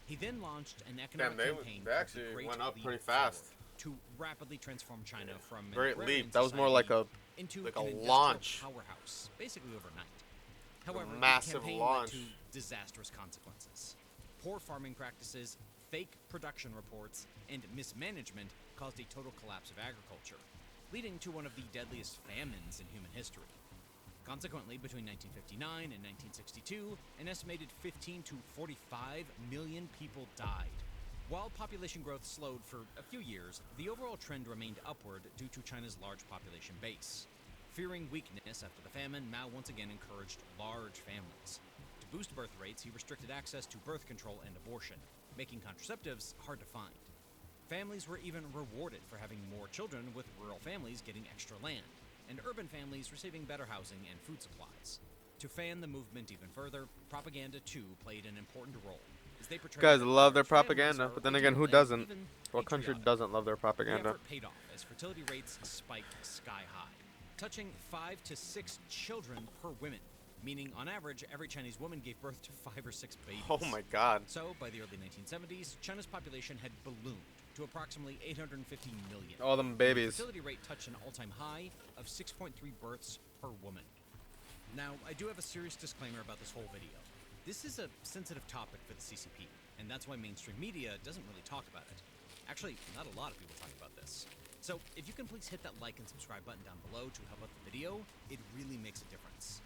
He then launched an economic campaign they actually called the Great went up Leap pretty fast. Forward to rapidly transform China from an Great agrarian leap. That was more like a into like an a industrial launch. powerhouse, basically overnight. However, massive the campaign launch. led to disastrous consequences. Poor farming practices, fake production reports, and mismanagement caused a total collapse of agriculture, leading to one of the deadliest famines in human history. Consequently, between 1959 and 1962, an estimated 15 to 45 million people died. While population growth slowed for a few years, the overall trend remained upward due to China's large population base. Fearing weakness after the famine, Mao once again encouraged large families. To boost birth rates, he restricted access to birth control and abortion, making contraceptives hard to find. Families were even rewarded for having more children, with rural families getting extra land, and urban families receiving better housing and food supplies. To fan the movement even further, propaganda too played an important role, as they portrayed Guys that love their large families propaganda, are but then again, who ideal and doesn't? even What country patriotic. doesn't love their The propaganda? effort paid off as fertility rates spiked sky high, touching 5 to 6 children per woman, meaning on average every Chinese woman gave birth to 5 or 6 babies. Oh my god. So by the early 1970s, China's population had ballooned to approximately 850 million. All them The babies. fertility rate touched an all-time high of 6.3 births per woman. Now, I do have a serious disclaimer about this whole video. This is a sensitive topic for the CCP, and that's why mainstream media doesn't really talk about it. Actually, not a lot of people talk about this. So, if you can please hit that like and subscribe button down below to help out the video, it really makes a difference.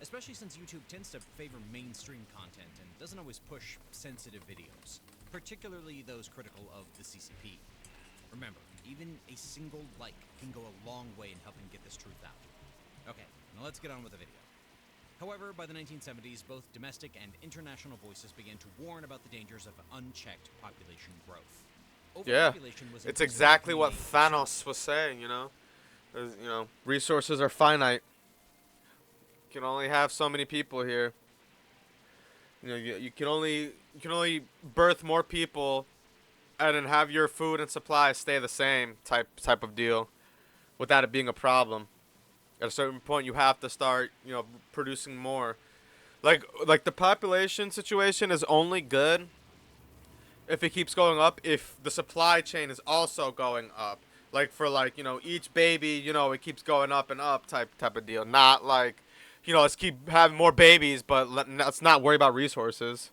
Especially since YouTube tends to favor mainstream content and doesn't always push sensitive videos, particularly those critical of the CCP. Remember, even a single like can go a long way in helping get this truth out. Okay, now let's get on with the video. However, by the 1970s, both domestic and international voices began to warn about the dangers of unchecked population growth. Yeah, Overpopulation was it's increasingly exactly what being a Thanos was saying, you know? Resources are finite. You can only have so many people here. You can only birth more people and then have your food and supply stay the same type of deal without it being a problem. At a certain point you have to start, producing more. Like the population situation is only good if it keeps going up, if the supply chain is also going up. Like for like, each baby, it keeps going up and up type of deal. Not like, let's keep having more babies, but let's not worry about resources.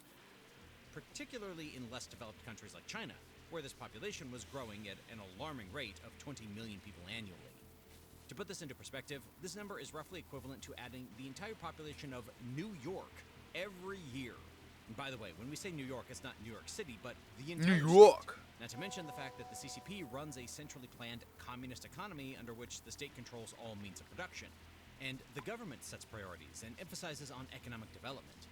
Particularly in less developed countries like China, where this population was growing at an alarming rate of 20 million people annually. To put this into perspective, this number is roughly equivalent to adding the entire population of New York every year. And by the way, when we say New York, it's not New York City, but the entire New York. state. Not to mention the fact that the CCP runs a centrally planned communist economy under which the state controls all means of production. And the government sets priorities and emphasizes on economic development.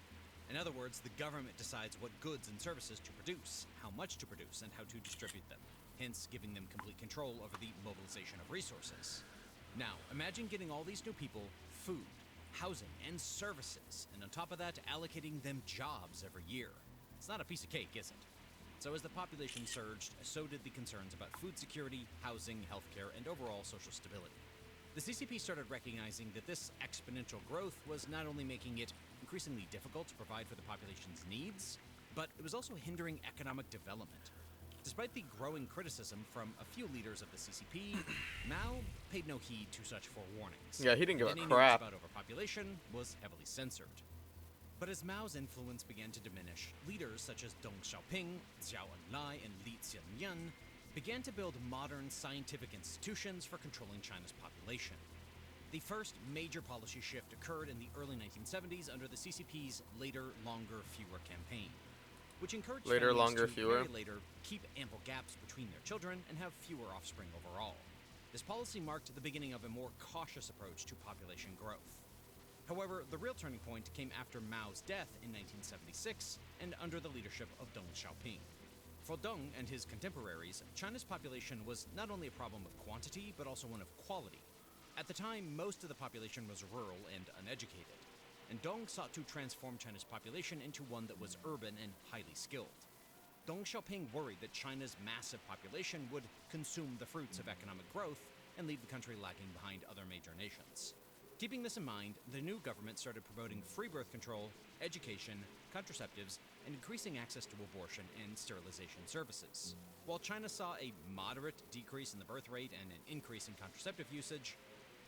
In other words, the government decides what goods and services to produce, how much to produce, and how to distribute them, hence giving them complete control over the mobilization of resources. Now, imagine getting all these new people food, housing, and services, and on top of that, allocating them jobs every year. It's not a piece of cake, is it? So as the population surged, so did the concerns about food security, housing, healthcare, and overall social stability. The CCP started recognizing that this exponential growth was not only making it increasingly difficult to provide for the population's needs, but it was also hindering economic development. Despite the growing criticism from a few leaders of the CCP, Mao paid no heed to such forewarnings. Yeah, he didn't give a Any crap. news about overpopulation was heavily censored. But as Mao's influence began to diminish, leaders such as Deng Xiaoping, Zhou Enlai, and Li Qianyan began to build modern scientific institutions for controlling China's population. The first major policy shift occurred in the early 1970s under the CCP's Later, Longer, Fewer campaign, which encouraged Later, families longer, to fewer. marry later, keep ample gaps between their children, and have fewer offspring overall. This policy marked the beginning of a more cautious approach to population growth. However, the real turning point came after Mao's death in 1976 and under the leadership of Deng Xiaoping. For Deng and his contemporaries, China's population was not only a problem of quantity, but also one of quality. At the time, most of the population was rural and uneducated, and Deng sought to transform China's population into one that was urban and highly skilled. Deng Xiaoping worried that China's massive population would consume the fruits of economic growth and leave the country lagging behind other major nations. Keeping this in mind, the new government started promoting free birth control, education, contraceptives, and increasing access to abortion and sterilization services. While China saw a moderate decrease in the birth rate and an increase in contraceptive usage,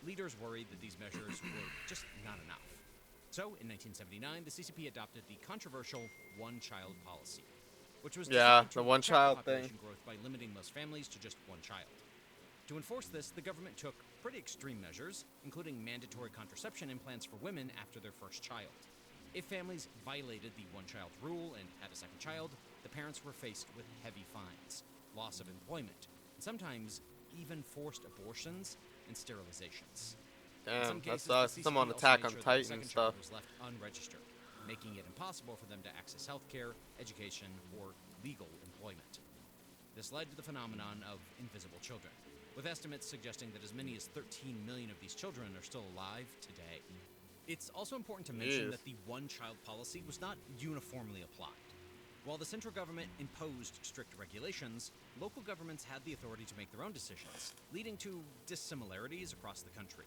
leaders worried that these measures were just not enough. So, in 1979, the CCP adopted the controversial one-child policy, which was designed to the one-child protect population growth by limiting most families to just one child. To enforce this, the government took pretty extreme measures, including mandatory contraception implants for women after their first child. If families violated the one-child rule and had a second child, the parents were faced with heavy fines, loss of employment, and sometimes even forced abortions and sterilizations. In Damn, some that cases, sucks. the Some on CCP also Attack made on sure that the Titan second and child stuff. was left unregistered, making it impossible for them to access healthcare, education, or legal employment. This led to the phenomenon of invisible children, with estimates suggesting that as many as 13 million of these children are still alive today. It's also important to mention Jeez. that the one-child policy was not uniformly applied. While the central government imposed strict regulations, local governments had the authority to make their own decisions, leading to dissimilarities across the country.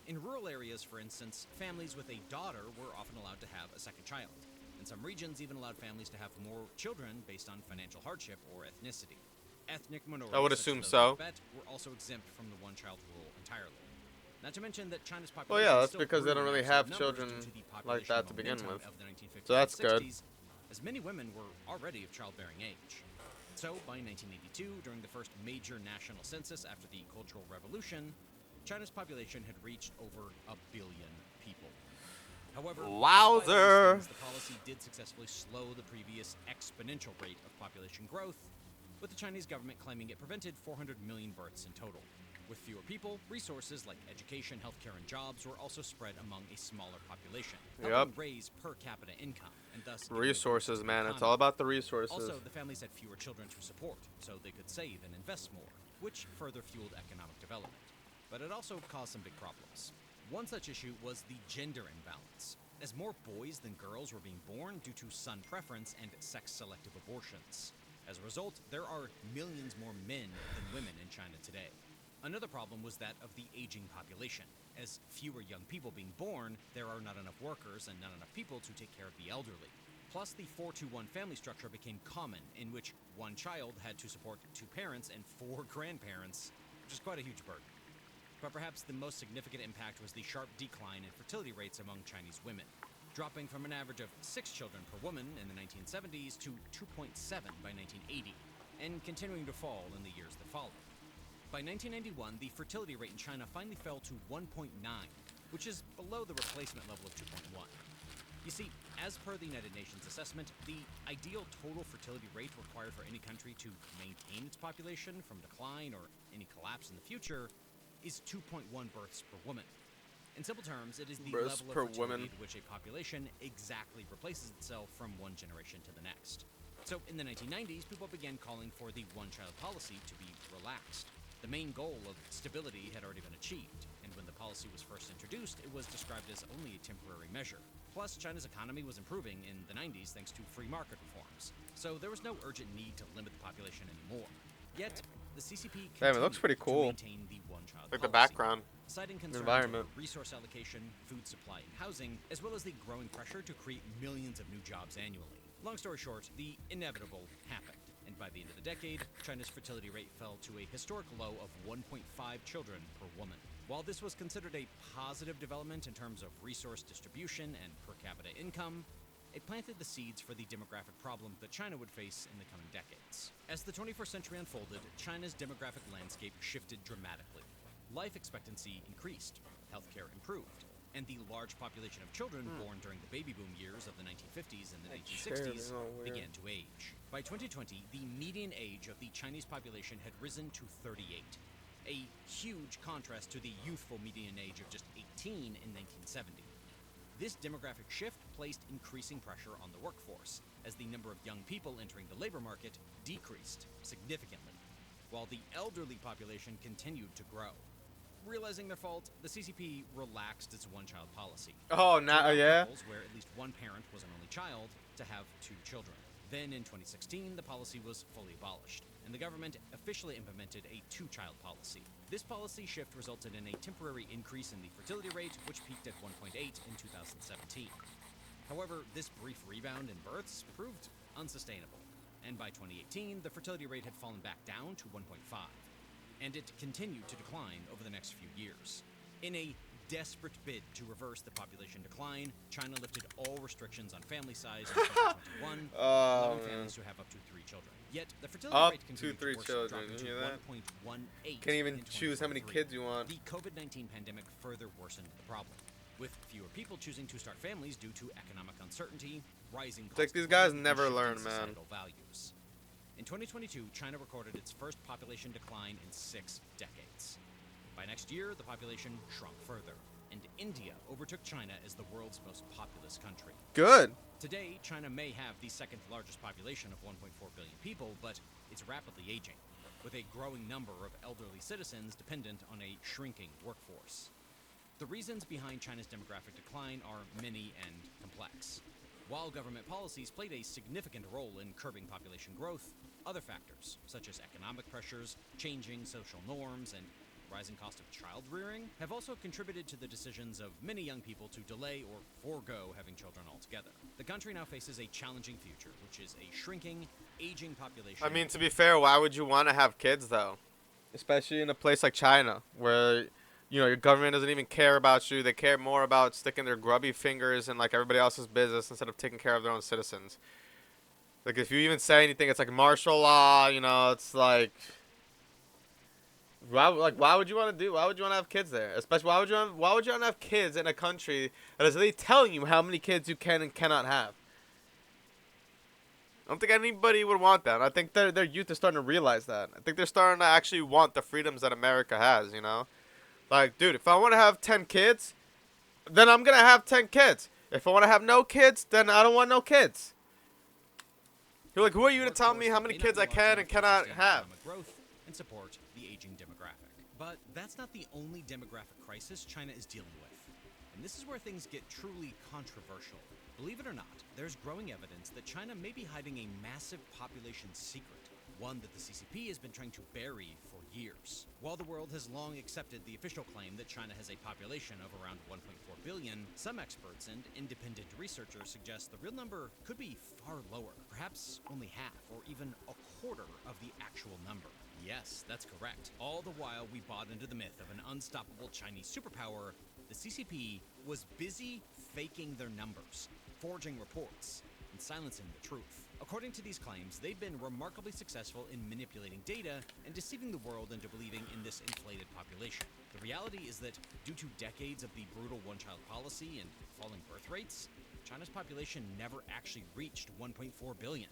In rural areas, for instance, families with a daughter were often allowed to have a second child, and some regions even allowed families to have more children based on financial hardship or ethnicity. Ethnic minorities, I would such as assume those so. in Tibet, were also exempt from the one-child rule entirely. Not to mention that China's Well, population yeah, that's still because they grew don't in really absolute have numbers children due to the like population that to begin momentum with. of the 1950s So that's and good. 60s, as many women were already of childbearing age. So, by 1982, during the first major national census after the Cultural Revolution, China's population had reached over 1 billion people. However, despite all these Wowzer. things, the policy did successfully slow the previous exponential rate of population growth, with the Chinese government claiming it prevented 400 million births in total. With fewer people, resources like education, healthcare, and jobs were also spread among a smaller population, helping Yep. raise per capita income, and thus giving a boost Resources, to the man. It's economy. all about the resources. Also, the families had fewer children to support, so they could save and invest more, which further fueled economic development. But it also caused some big problems. One such issue was the gender imbalance, as more boys than girls were being born due to son preference and sex-selective abortions. As a result, there are millions more men than women in China today. Another problem was that of the aging population. As fewer young people being born, there are not enough workers and not enough people to take care of the elderly. Plus, the 4-to-1 family structure became common, in which one child had to support 2 parents and 4 grandparents, which is quite a huge burden. But perhaps the most significant impact was the sharp decline in fertility rates among Chinese women, dropping from an average of 6 children per woman in the 1970s to 2.7 by 1980, and continuing to fall in the years that followed. By 1991, the fertility rate in China finally fell to 1.9, which is below the replacement level of 2.1. You see, as per the United Nations assessment, the ideal total fertility rate required for any country to maintain its population from decline or any collapse in the future is 2.1 births per woman. In simple terms, it is the Births level of per fertility woman. at which a population exactly replaces itself from one generation to the next. So in the 1990s, people began calling for the one-child policy to be relaxed. The main goal of stability had already been achieved, and when the policy was first introduced, it was described as only a temporary measure. Plus, China's economy was improving in the 90s thanks to free market reforms, so there was no urgent need to limit the population anymore. Yet, the CCP Damn, it looks pretty continued cool. to maintain the one-child Like the policy, background, citing concerns environment. over resource allocation, food supply, and housing, as well as the growing pressure to create millions of new jobs annually. Long story short, the inevitable happened, and by the end of the decade, China's fertility rate fell to a historic low of 1.5 children per woman. While this was considered a positive development in terms of resource distribution and per capita income, it planted the seeds for the demographic problem that China would face in the coming decades. As the 21st century unfolded, China's demographic landscape shifted dramatically. Life expectancy increased, healthcare improved, and the large population of children born during the baby boom years of the 1950s and the 1960s began to age. By 2020, the median age of the Chinese population had risen to 38, a huge contrast to the youthful median age of just 18 in 1970. This demographic shift placed increasing pressure on the workforce, as the number of young people entering the labor market decreased significantly, while the elderly population continued to grow. Realizing their fault, the CCP relaxed its one-child policy. Oh, to now, allow yeah. couples where at least one parent was an only child to have 2 children. Then in 2016, the policy was fully abolished, and the government officially implemented a 2-child policy. This policy shift resulted in a temporary increase in the fertility rate, which peaked at 1.8 in 2017. However, this brief rebound in births proved unsustainable, and by 2018, the fertility rate had fallen back down to 1.5, and it continued to decline over the next few years. In a desperate bid to reverse the population decline, China lifted all restrictions on family size in 2021, allowing families to have up to 3 children. Yet the fertility Up rate to continued 3 to worsen, children, dropping you to hear that? 1.18. Can't even in choose how many 2023. kids you want. The COVID-19 pandemic further worsened the problem, with fewer people choosing to start families due to economic uncertainty, rising costs like these of guys living, and never shifting learn, man. societal values. In 2022, China recorded its first population decline in 6 decades. By next year, the population shrunk further, and India overtook China as the world's most populous country. Good. Today, China may have the second largest population of 1.4 billion people, but it's rapidly aging, with a growing number of elderly citizens dependent on a shrinking workforce. The reasons behind China's demographic decline are many and complex. While government policies played a significant role in curbing population growth, other factors, such as economic pressures, changing social norms, and rising cost of child rearing, have also contributed to the decisions of many young people to delay or forego having children altogether. The country now faces a challenging future, which is a shrinking, aging population. I mean, to be fair, why would you want to have kids, though? Especially in a place like China, where, you know, your government doesn't even care about you. They care more about sticking their grubby fingers in, like, everybody else's business instead of taking care of their own citizens. Like, if you even say anything, it's like martial law, you know, it's like... Why would you want to have kids there? Especially, why would you want to have kids in a country that is really telling you how many kids you can and cannot have? I don't think anybody would want that. I think their youth are starting to realize that. I think they're starting to actually want the freedoms that America has, you know? Like, dude, if I want to have 10 kids, then I'm going to have 10 kids. If I want to have no kids, then I don't want no kids. You're like, who are you to tell me how many kids I can and cannot have? Growth and support the aging demographic. But that's not the only demographic crisis China is dealing with. And this is where things get truly controversial. Believe it or not, there's growing evidence that China may be hiding a massive population secret, one that the CCP has been trying to bury for years. While the world has long accepted the official claim that China has a population of around 1.4 billion, some experts and independent researchers suggest the real number could be far lower, perhaps only half or even a quarter of the actual number. Yes, that's correct. All the while we bought into the myth of an unstoppable Chinese superpower, the CCP was busy faking their numbers, forging reports, and silencing the truth. According to these claims, they've been remarkably successful in manipulating data and deceiving the world into believing in this inflated population. The reality is that due to decades of the brutal one-child policy and falling birth rates, China's population never actually reached 1.4 billion.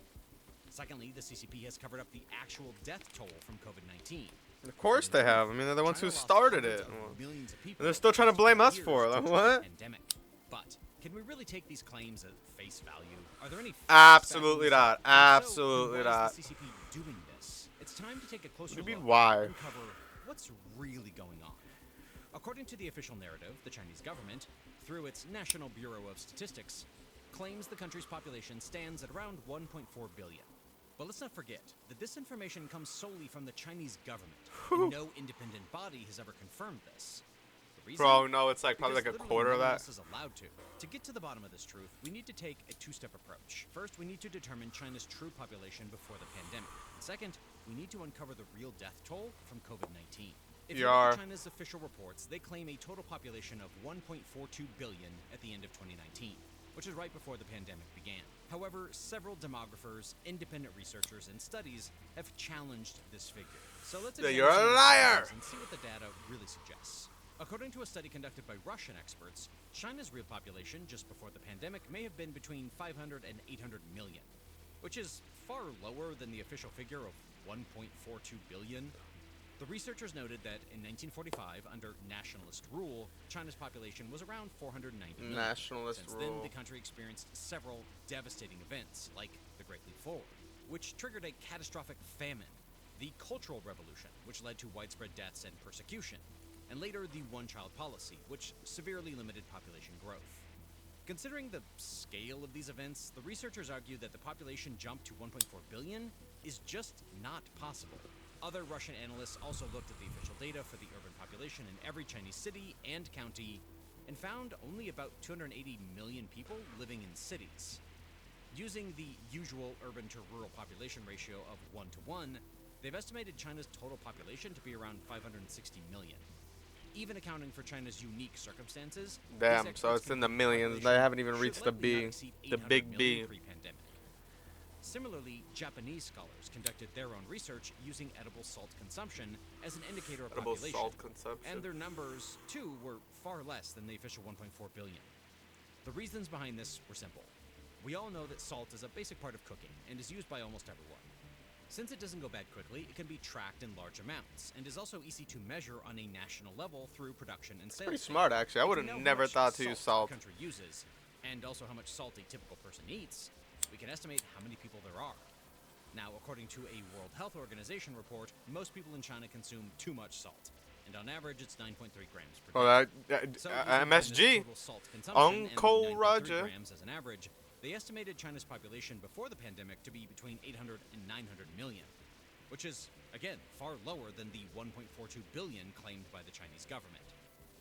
Secondly, the CCP has covered up the actual death toll from COVID-19. Of course they have. I mean, they're the ones who China lost started hundreds it. of millions of people And they're still trying to blame us years for it. due Like, to what? the pandemic. But can we really take these claims at face value? Are there any facts Absolutely backing not. this up? If so, Absolutely then why not. is the CCP doing this? It's time to take a closer What do you look mean, why? and uncover what's really going on. According to the official narrative, the Chinese government, through its National Bureau of Statistics, claims the country's population stands at around 1.4 billion. But let's not forget that this information comes solely from the Chinese government, and no independent body has ever confirmed this. The reason? Bro, no, it's like probably Because like a literally quarter of no one that. else is allowed to. To get to the bottom of this truth, we need to take a two-step approach. First, we need to determine China's true population before the pandemic. Second, we need to uncover the real death toll from COVID-19. If you look at China's official reports, they claim a total population of 1.42 billion at the end of 2019, which is right before the pandemic began. However, several demographers, independent researchers, and studies have challenged this figure. So let's examine You're a some of the liar! findings and see what the data really suggests. According to a study conducted by Russian experts, China's real population just before the pandemic may have been between 500 and 800 million, which is far lower than the official figure of 1.42 billion. The researchers noted that in 1945, under nationalist rule, China's population was around 490 million. Nationalist Since rule. then, the country experienced several devastating events, like the Great Leap Forward, which triggered a catastrophic famine, the Cultural Revolution, which led to widespread deaths and persecution, and later the one-child policy, which severely limited population growth. Considering the scale of these events, the researchers argue that the population jump to 1.4 billion is just not possible. Other Russian analysts also looked at the official data for the urban population in every Chinese city and county and found only about 280 million people living in cities. Using the usual urban to rural population ratio of 1 to 1, they've estimated China's total population to be around 560 million. Even accounting for China's unique circumstances, Damn, these so experts it's in the conclude millions. They population haven't even should reached the likely not B, exceed the 800 big million B. pre-pandemic. Similarly, Japanese scholars conducted their own research using edible salt consumption as an indicator of Edible population. salt consumption. And their numbers, too, were far less than the official 1.4 billion. The reasons behind this were simple. We all know that salt is a basic part of cooking and is used by almost everyone. Since it doesn't go bad quickly, it can be tracked in large amounts and is also easy to measure on a national level through production and sales. Pretty data. smart, actually. I If would we have know how never much thought to use a salt. country uses, and also how much salt a typical person eats, we can estimate how many people there are. Now, according to a World Health Organization report, most people in China consume too much salt, and on average it's 9.3 grams per day. Oh, So using China's MSG. total salt consumption and Uncle 9.3 Roger. grams as an average, they estimated China's population before the pandemic to be between 800 and 900 million, which is, again, far lower than the 1.42 billion claimed by the Chinese government.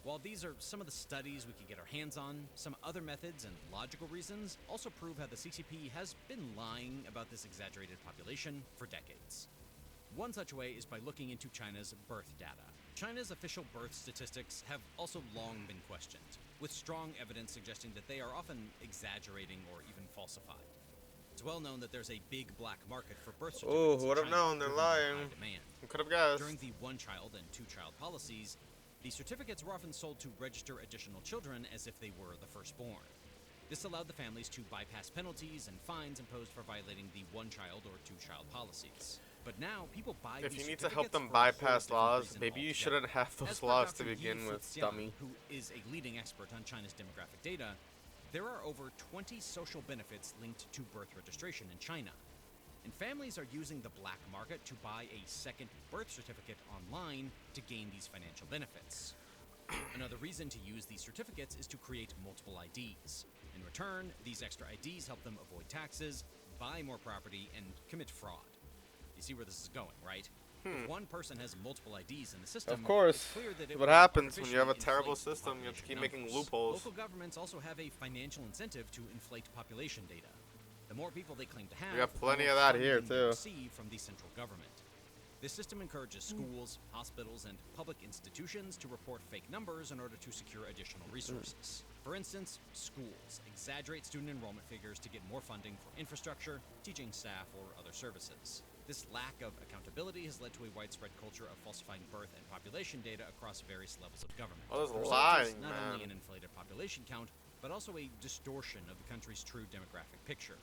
While these are some of the studies we could get our hands on, some other methods and logical reasons also prove how the CCP has been lying about this exaggerated population for decades. One such way is by looking into China's birth data. China's official birth statistics have also long been questioned, with strong evidence suggesting that they are often exaggerating or even falsified. It's well known that there's a big black market for birth certificates. Oh, would in have China, known. They're driven by lying. high demand. Could have guessed. During the one-child and two-child policies, the certificates were often sold to register additional children as if they were the firstborn. This allowed the families to bypass penalties and fines imposed for violating the one-child or two-child policies. But now, people buy If these you need to help certificates them for a whole bypass different laws, reason maybe you altogether. shouldn't have As those per laws to Dr. Yi begin with, Fuxian, dummy. who is a leading expert on China's demographic data, there are over 20 social benefits linked to birth registration in China. And families are using the black market to buy a second birth certificate online to gain these financial benefits. Another reason to use these certificates is to create multiple IDs. In return, these extra IDs help them avoid taxes, buy more property, and commit fraud. You see where this is going, right? If one person has multiple IDs in the system, Of course. it's clear that it What will happens when you have a artificially terrible inflate system, you have to population keep making numbers. loopholes. Local governments also have a financial incentive to inflate population data. The more people they claim to have, We have the plenty more of that funding here, they too. receive from the central government. This system encourages schools, hospitals, and public institutions to report fake numbers in order to secure additional resources. For instance, schools exaggerate student enrollment figures to get more funding for infrastructure, teaching staff, or other services. This lack of accountability has led to a widespread culture of falsifying birth and population data across various levels of government. Oh, there's The result is lying, not only man. an inflated population count, but also a distortion of the country's true demographic picture,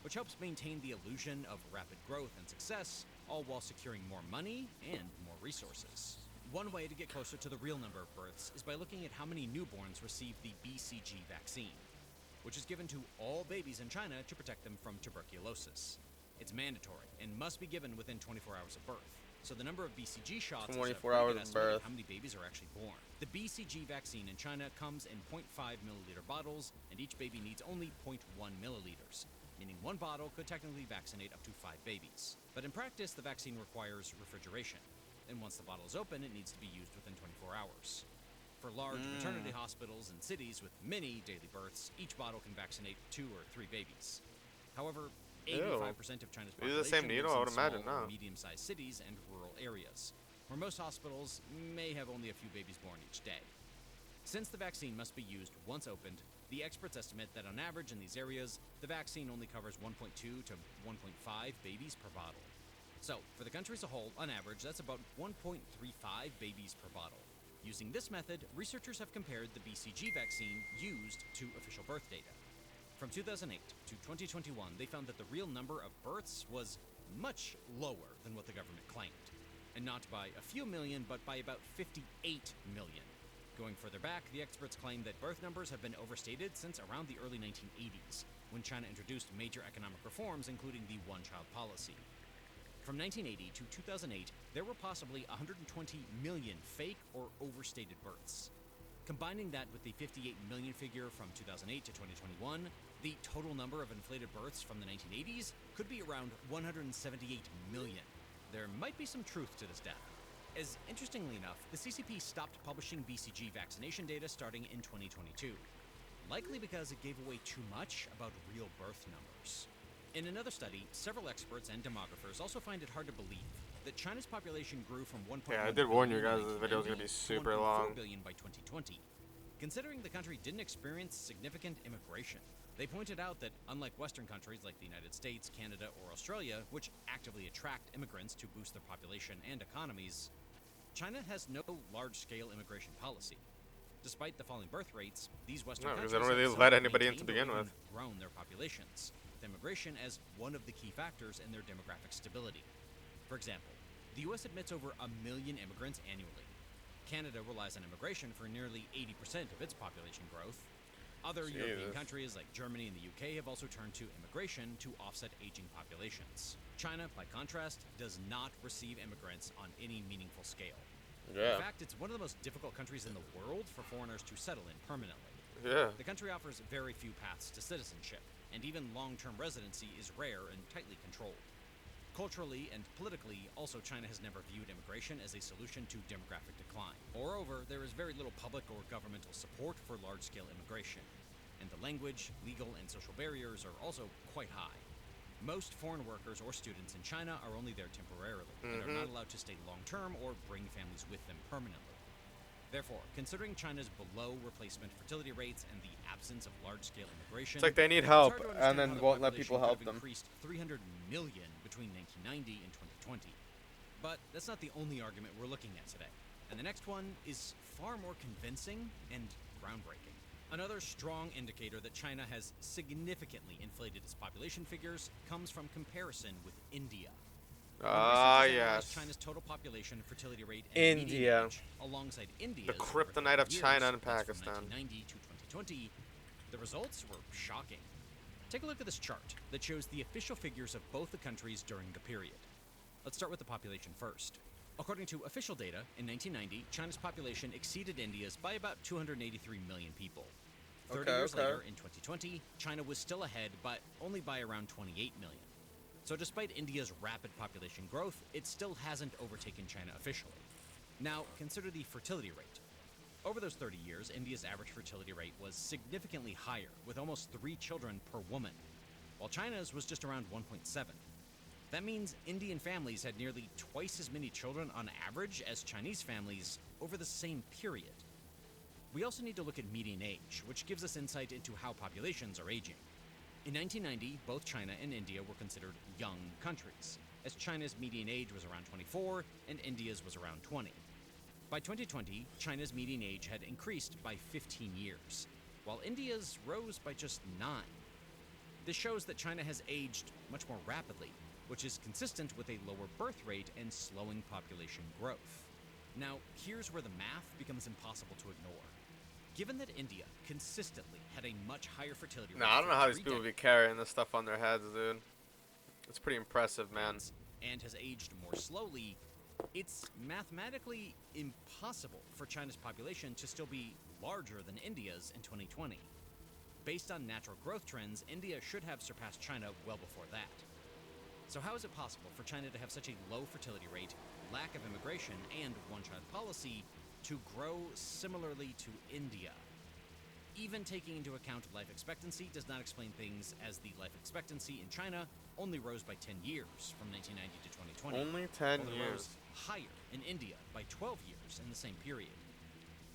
which helps maintain the illusion of rapid growth and success, all while securing more money and more resources. One way to get closer to the real number of births is by looking at how many newborns receive the BCG vaccine, which is given to all babies in China to protect them from tuberculosis. It's mandatory and must be given within 24 hours of birth. So the number of BCG shots is a 24 pretty hours good of estimate birth. how many babies are actually born. The BCG vaccine in China comes in 0.5 milliliter bottles, and each baby needs only 0.1 milliliters, meaning one bottle could technically vaccinate up to 5 babies. But in practice, the vaccine requires refrigeration, and once the bottle is open, it needs to be used within 24 hours. For large maternity hospitals and cities with many daily births, each bottle can vaccinate 2 or 3 babies. However, 85% of China's Use population the same needle, I would lives in imagine, small or no. medium-sized cities and rural areas, where most hospitals may have only a few babies born each day. Since the vaccine must be used once opened, the experts estimate that on average in these areas, the vaccine only covers 1.2 to 1.5 babies per bottle. So, for the country as a whole, on average, that's about 1.35 babies per bottle. Using this method, researchers have compared the BCG vaccine used to official birth data. From 2008 to 2021, they found that the real number of births was much lower than what the government claimed. And not by a few million, but by about 58 million. Going further back, the experts claim that birth numbers have been overstated since around the early 1980s, when China introduced major economic reforms, including the one-child policy. From 1980 to 2008, there were possibly 120 million fake or overstated births. Combining that with the 58 million figure from 2008 to 2021, the total number of inflated births from the 1980s could be around 178 million. There might be some truth to this data, as interestingly enough, the CCP stopped publishing BCG vaccination data starting in 2022, likely because it gave away too much about real birth numbers. In another study, several experts and demographers also find it hard to believe that China's population grew from 1.1 Yeah, I did warn you billion guys in this video is gonna 1990 be to super 1.4 long. billion by 2020. Considering the country didn't experience significant immigration, they pointed out that unlike Western countries like the United States, Canada, or Australia, which actively attract immigrants to boost their population and economies, China has no large-scale immigration policy. Despite the falling birth rates, these Western No, because countries they don't really have let somewhat anybody in to maintained or begin even with. grown their populations, with immigration as one of the key factors in their demographic stability. For example, the U.S. admits over 1 million immigrants annually. Canada relies on immigration for nearly 80% of its population growth. Other European Jesus. countries like Germany and the UK have also turned to immigration to offset aging populations. China, by contrast, does not receive immigrants on any meaningful scale. Yeah. In fact, it's one of the most difficult countries in the world for foreigners to settle in permanently. Yeah. The country offers very few paths to citizenship, and even long-term residency is rare and tightly controlled. Culturally and politically, also China has never viewed immigration as a solution to demographic decline. Moreover, there is very little public or governmental support for large-scale immigration, and the language, legal, and social barriers are also quite high. Most foreign workers or students in China are only there temporarily, and are not allowed to stay long-term or bring families with them permanently. Therefore, considering China's below replacement fertility rates and the absence of large-scale immigration, It's like they need it's help, hard to and understand then how the won't let population people could help have them. Increased 300 million between 1990 and 2020. But that's not the only argument we're looking at today. And the next one is far more convincing and groundbreaking. Another strong indicator that China has significantly inflated its population figures comes from comparison with India. When Ah, researchers analyzed yes. China's total population, fertility rate, and median India. age, alongside India's The over kryptonite of 30 China years, and that's from Pakistan. 1990 to 2020, the results were shocking. Take a look at this chart that shows the official figures of both the countries during the period. Let's start with the population first. According to official data, in 1990, China's population exceeded India's by about 283 million people. 30 years later, in 2020, China was still ahead, but only by around 28 million. So despite India's rapid population growth, it still hasn't overtaken China officially. Now, consider the fertility rate. Over those 30 years, India's average fertility rate was significantly higher, with almost 3 children per woman, while China's was just around 1.7. That means Indian families had nearly twice as many children on average as Chinese families over the same period. We also need to look at median age, which gives us insight into how populations are aging. In 1990, both China and India were considered young countries, as China's median age was around 24 and India's was around 20. By 2020, China's median age had increased by 15 years, while India's rose by just 9. This shows that China has aged much more rapidly, which is consistent with a lower birth rate and slowing population growth. Now, here's where the math becomes impossible to ignore. Given that India consistently had a much higher fertility rate, Nah, I don't know how these 3 people be carrying this stuff on their heads, dude. It's pretty impressive, man. and has aged more slowly, it's mathematically impossible for China's population to still be larger than India's in 2020. Based on natural growth trends, India should have surpassed China well before that. So how is it possible for China to have such a low fertility rate, lack of immigration, and one-child policy to grow similarly to India? Even taking into account life expectancy does not explain things, as the life expectancy in China only rose by 10 years from 1990 to 2020. Only 10 while it years. rose higher in India by 12 years in the same period.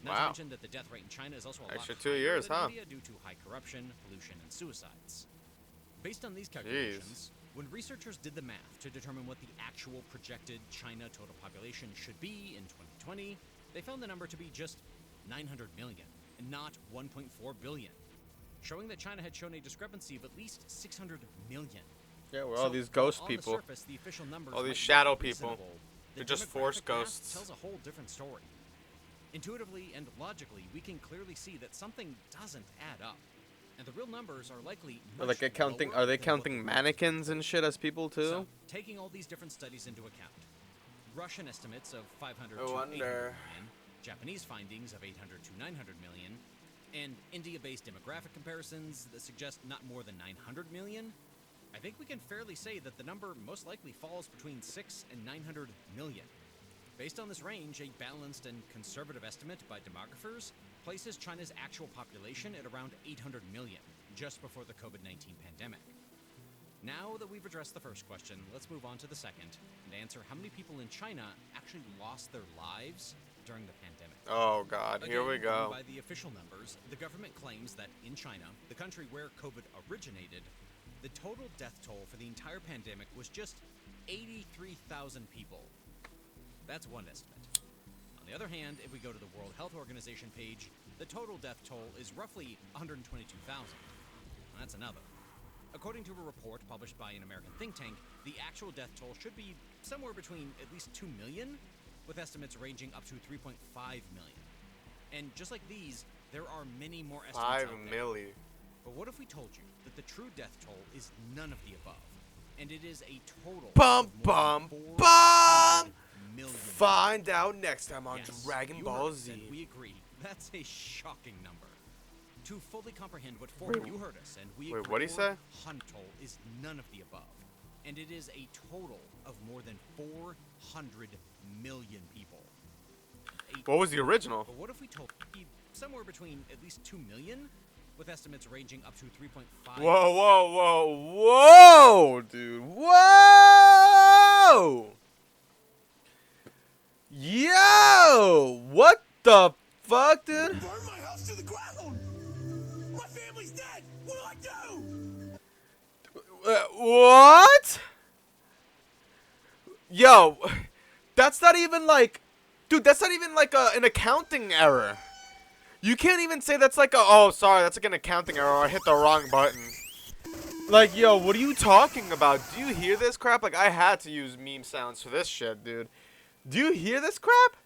Not Wow. to mention that the death rate in China is also a Extra lot 2 higher years, than huh? India due to high corruption, pollution, and suicides. Based on these calculations, when researchers did the math to determine what the actual projected China total population should be in 2020, they found the number to be just 900 million, and not 1.4 billion, showing that China had shown a discrepancy of at least 600 million. Yeah, we're So, all these while ghost on people. The surface, the official numbers All these might shadow look people. reasonable, the They're just force demographic math ghosts. tells a whole different story. Intuitively and logically, we can clearly see that something doesn't add up, and the real numbers are likely Are much like counting? lower Are they than what counting the mannequins and shit as people too? So, taking all these different studies into account, Russian estimates of 500 No to wonder. 800 million, Japanese findings of 800 to 900 million, and India-based demographic comparisons that suggest not more than 900 million, I think we can fairly say that the number most likely falls between 6 and 900 million. Based on this range, a balanced and conservative estimate by demographers places China's actual population at around 800 million, just before the COVID-19 pandemic. Now that we've addressed the first question, let's move on to the second and answer how many people in China actually lost their lives during the pandemic. Oh God, here we Again, go. by the official numbers, the government claims that in China, the country where COVID originated, the total death toll for the entire pandemic was just 83,000 people. That's one estimate. On the other hand, if we go to the World Health Organization page, the total death toll is roughly 122,000. That's another. According to a report published by an American think tank, the actual death toll should be somewhere between at least 2 million, with estimates ranging up to 3.5 million. And just like these, there are many more estimates 5 out there. milli. But what if we told you that the true death toll is none of the above, and it is a total Bum of more bum than 400 bum. million? Find out next time on Yes, Dragon you Ball heard us, Z. and we agree. That's a shocking number. To fully comprehend what Wait, you heard us, and we wait, agree, what'd he say? toll is none of the above, and it is a total of more than 400 million people. What was the original? But what if we told you somewhere between at least 2 million, with estimates ranging up to 3.5? Whoa, whoa, whoa, whoa, dude. Whoa! Yo! What the fuck, dude? Burn my house to the ground! My family's dead! What do I do? What? Yo, that's not even like... Dude, that's not even like an accounting error. You can't even say that's like a... Oh, sorry, that's like an accounting error. I hit the wrong button. Like, yo, what are you talking about? Do you hear this crap? Like, I had to use meme sounds for this shit, dude. Do you hear this crap?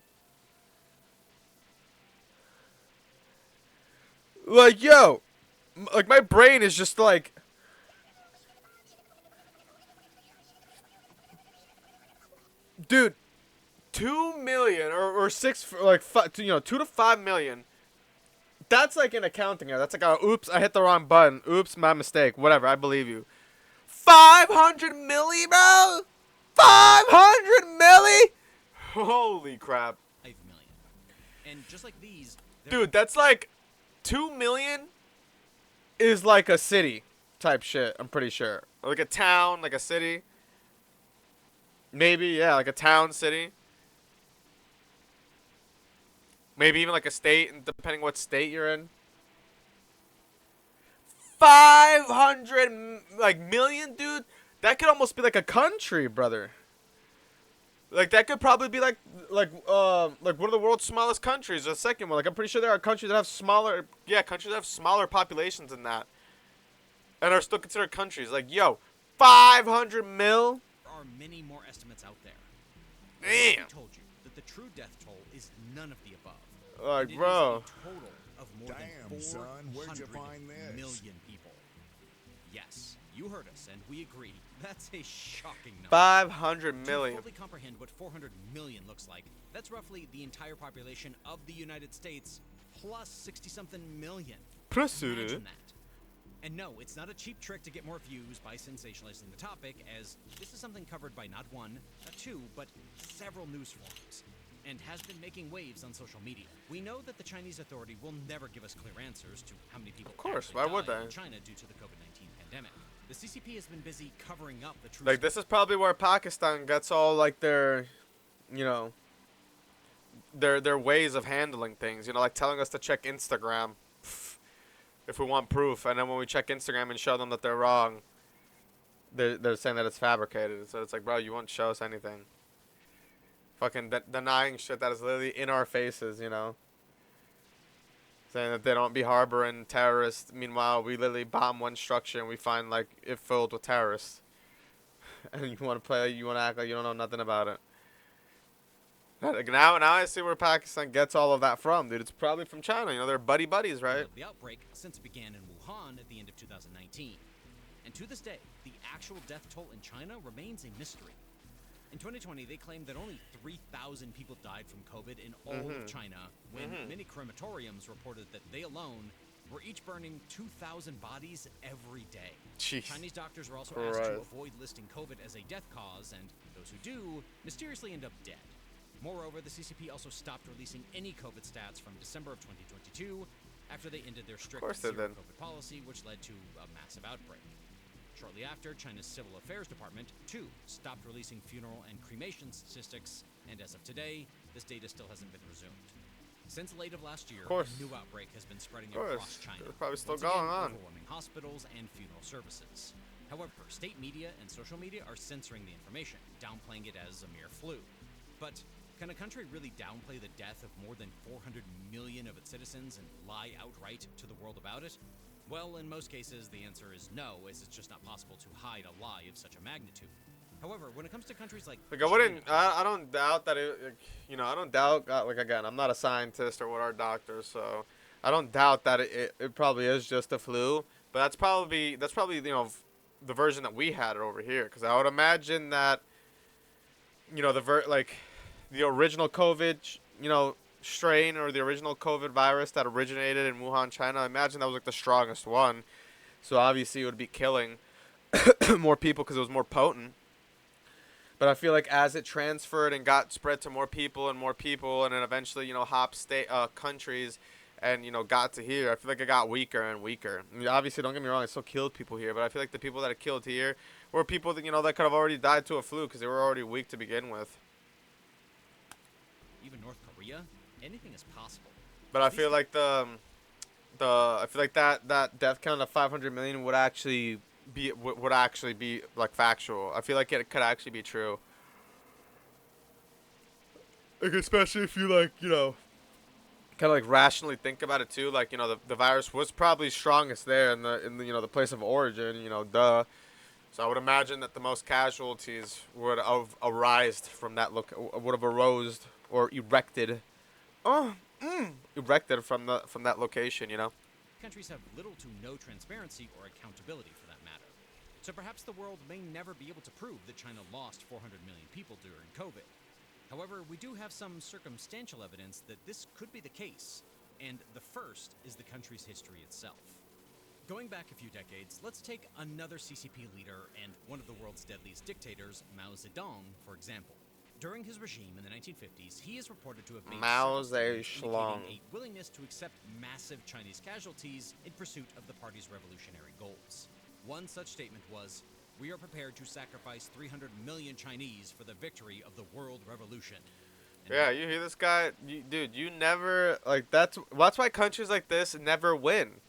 Like, yo. Like, my brain is just like... Dude, 2 million or 6, like, 2 to 5 million. That's like an accounting error. That's like, oops, I hit the wrong button. Oops, my mistake. Whatever, I believe you. 500 milli, bro. 500 milli. Holy crap, 5 million. And just like these, dude. That's like 2 million. Is like a city type shit. I'm pretty sure, like a town, like a city. Maybe, yeah, like a town, city. Maybe even like a state, depending what state you're in. 500 like million, dude. That could almost be like a country, brother. Like that could probably be like one of the world's smallest countries. The second one, like I'm pretty sure there are countries that have smaller, countries that have smaller populations than that, and are still considered countries. Like, yo, 500 mil. There are many more estimates out there. Damn. I told you that the true death toll is none of the above. Like, And it bro. is a total of more than 400 million people. Yes, you heard us, and we agree. That's a shocking number. 500 million. To fully comprehend what 400 million looks like, that's roughly the entire population of the United States plus 60-something million. Imagine that. And no, it's not a cheap trick to get more views by sensationalizing the topic, as this is something covered by not one, not two, but several news forums, and has been making waves on social media. We know that the Chinese Authority will never give us clear answers to how many people Of course, actually why would died they? in China due to the COVID-19 pandemic. The CCP has been busy covering up the truth. Like, this is probably where Pakistan gets all like their, you know, their ways of handling things. You know, like telling us to check Instagram if we want proof, and then when we check Instagram and show them that they're wrong, they're saying that it's fabricated. So it's like, bro, you won't show us anything. Fucking denying shit that is literally in our faces, you know. Saying that they don't be harboring terrorists. Meanwhile, we literally bomb one structure and we find like it filled with terrorists. And you want to play, you want to act like you don't know nothing about it. Like now I see where Pakistan gets all of that from, dude. It's probably from China. You know, they're buddies, right? The outbreak since it began in Wuhan at the end of 2019. And to this day, the actual death toll in China remains a mystery. In 2020, they claimed that only 3,000 people died from COVID in all of China, when many crematoriums reported that they alone were each burning 2,000 bodies every day. Jeez. Chinese doctors were also asked to avoid listing COVID as a death cause, and those who do mysteriously end up dead. Moreover, the CCP also stopped releasing any COVID stats from December of 2022 after they ended their strict zero COVID policy, which led to a massive outbreak. Shortly after, China's Civil Affairs Department, too, stopped releasing funeral and cremation statistics, and as of today, this data still hasn't been resumed. Since late of last year, a new outbreak has been spreading across China. It's probably still once again, going on. overwhelming hospitals and funeral services. However, state media and social media are censoring the information, downplaying it as a mere flu. But can a country really downplay the death of more than 400 million of its citizens and lie outright to the world about it? Well, in most cases, the answer is no, as it's just not possible to hide a lie of such a magnitude. However, when it comes to countries like I don't doubt that it, like, you know, I don't doubt, like, again, I'm not a scientist or what our doctors, so I don't doubt that it probably is just a flu, but that's probably, you know, the version that we had it over here, because I would imagine that, you know, the original COVID, you know, strain or the original COVID virus that originated in Wuhan, China, I imagine that was like the strongest one. So obviously it would be killing more people because it was more potent. But I feel like as it transferred and got spread to more people, and then eventually, you know, countries and, you know, got to here, I feel like it got weaker and weaker. I mean, obviously, don't get me wrong, it still killed people here, but I feel like the people that it killed here were people that, you know, that could have already died to a flu because they were already weak to begin with. even North Korea, anything is possible. But I feel like that death count of 500 million would actually be like factual. I feel like it could actually be true. Like, especially if you, like, you know, kind of like rationally think about it too. Like, you know, the virus was probably strongest there in the you know, the place of origin, you know, duh. So I would imagine that the most casualties would have arisen from that erected from that location, you know. Countries have little to no transparency or accountability for that matter. So perhaps the world may never be able to prove that China lost 400 million people during COVID. However, we do have some circumstantial evidence that this could be the case, and the first is the country's history itself. Going back a few decades, let's take another CCP leader and one of the world's deadliest dictators, Mao Zedong, for example. During his regime in the 1950s, he is reported to have made Mao several statements Zedong. indicating a willingness to accept massive Chinese casualties in pursuit of the party's revolutionary goals. One such statement was, "We are prepared to sacrifice 300 million Chinese for the victory of the world revolution." And Yeah, you hear this guy? Dude, you never, like, that's why countries like this never win.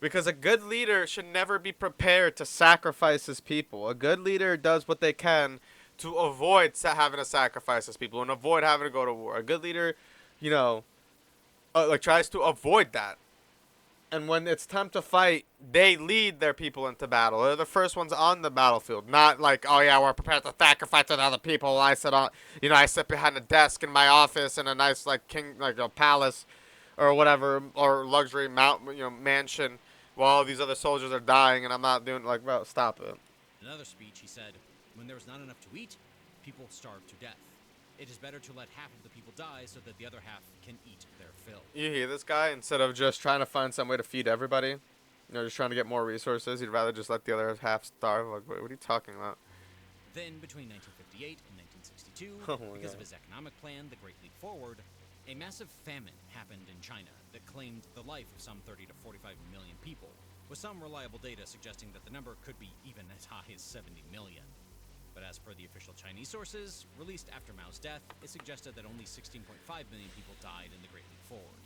Because a good leader should never be prepared to sacrifice his people. A good leader does what they can to avoid having to sacrifice his people and avoid having to go to war. A good leader, you know, like tries to avoid that. And when it's time to fight, they lead their people into battle. They're the first ones on the battlefield. Not like, oh yeah, we're prepared to sacrifice to other people. I sit behind a desk in my office in a nice like a palace, or whatever, or luxury mansion, while these other soldiers are dying, and I'm not doing like, bro, stop it. In another speech, he said, "When there is not enough to eat, people starve to death. It is better to let half of the people die so that the other half can eat their fill." You hear this guy? Instead of just trying to find some way to feed everybody, just trying to get more resources, he'd rather just let the other half starve. Like, what are you talking about? Then, between 1958 and 1962, Oh my because God. of his economic plan, the Great Leap Forward, a massive famine happened in China that claimed the life of some 30 to 45 million people, with some reliable data suggesting that the number could be even as high as 70 million. But as per the official Chinese sources, released after Mao's death, it suggested that only 16.5 million people died in the Great Leap Forward.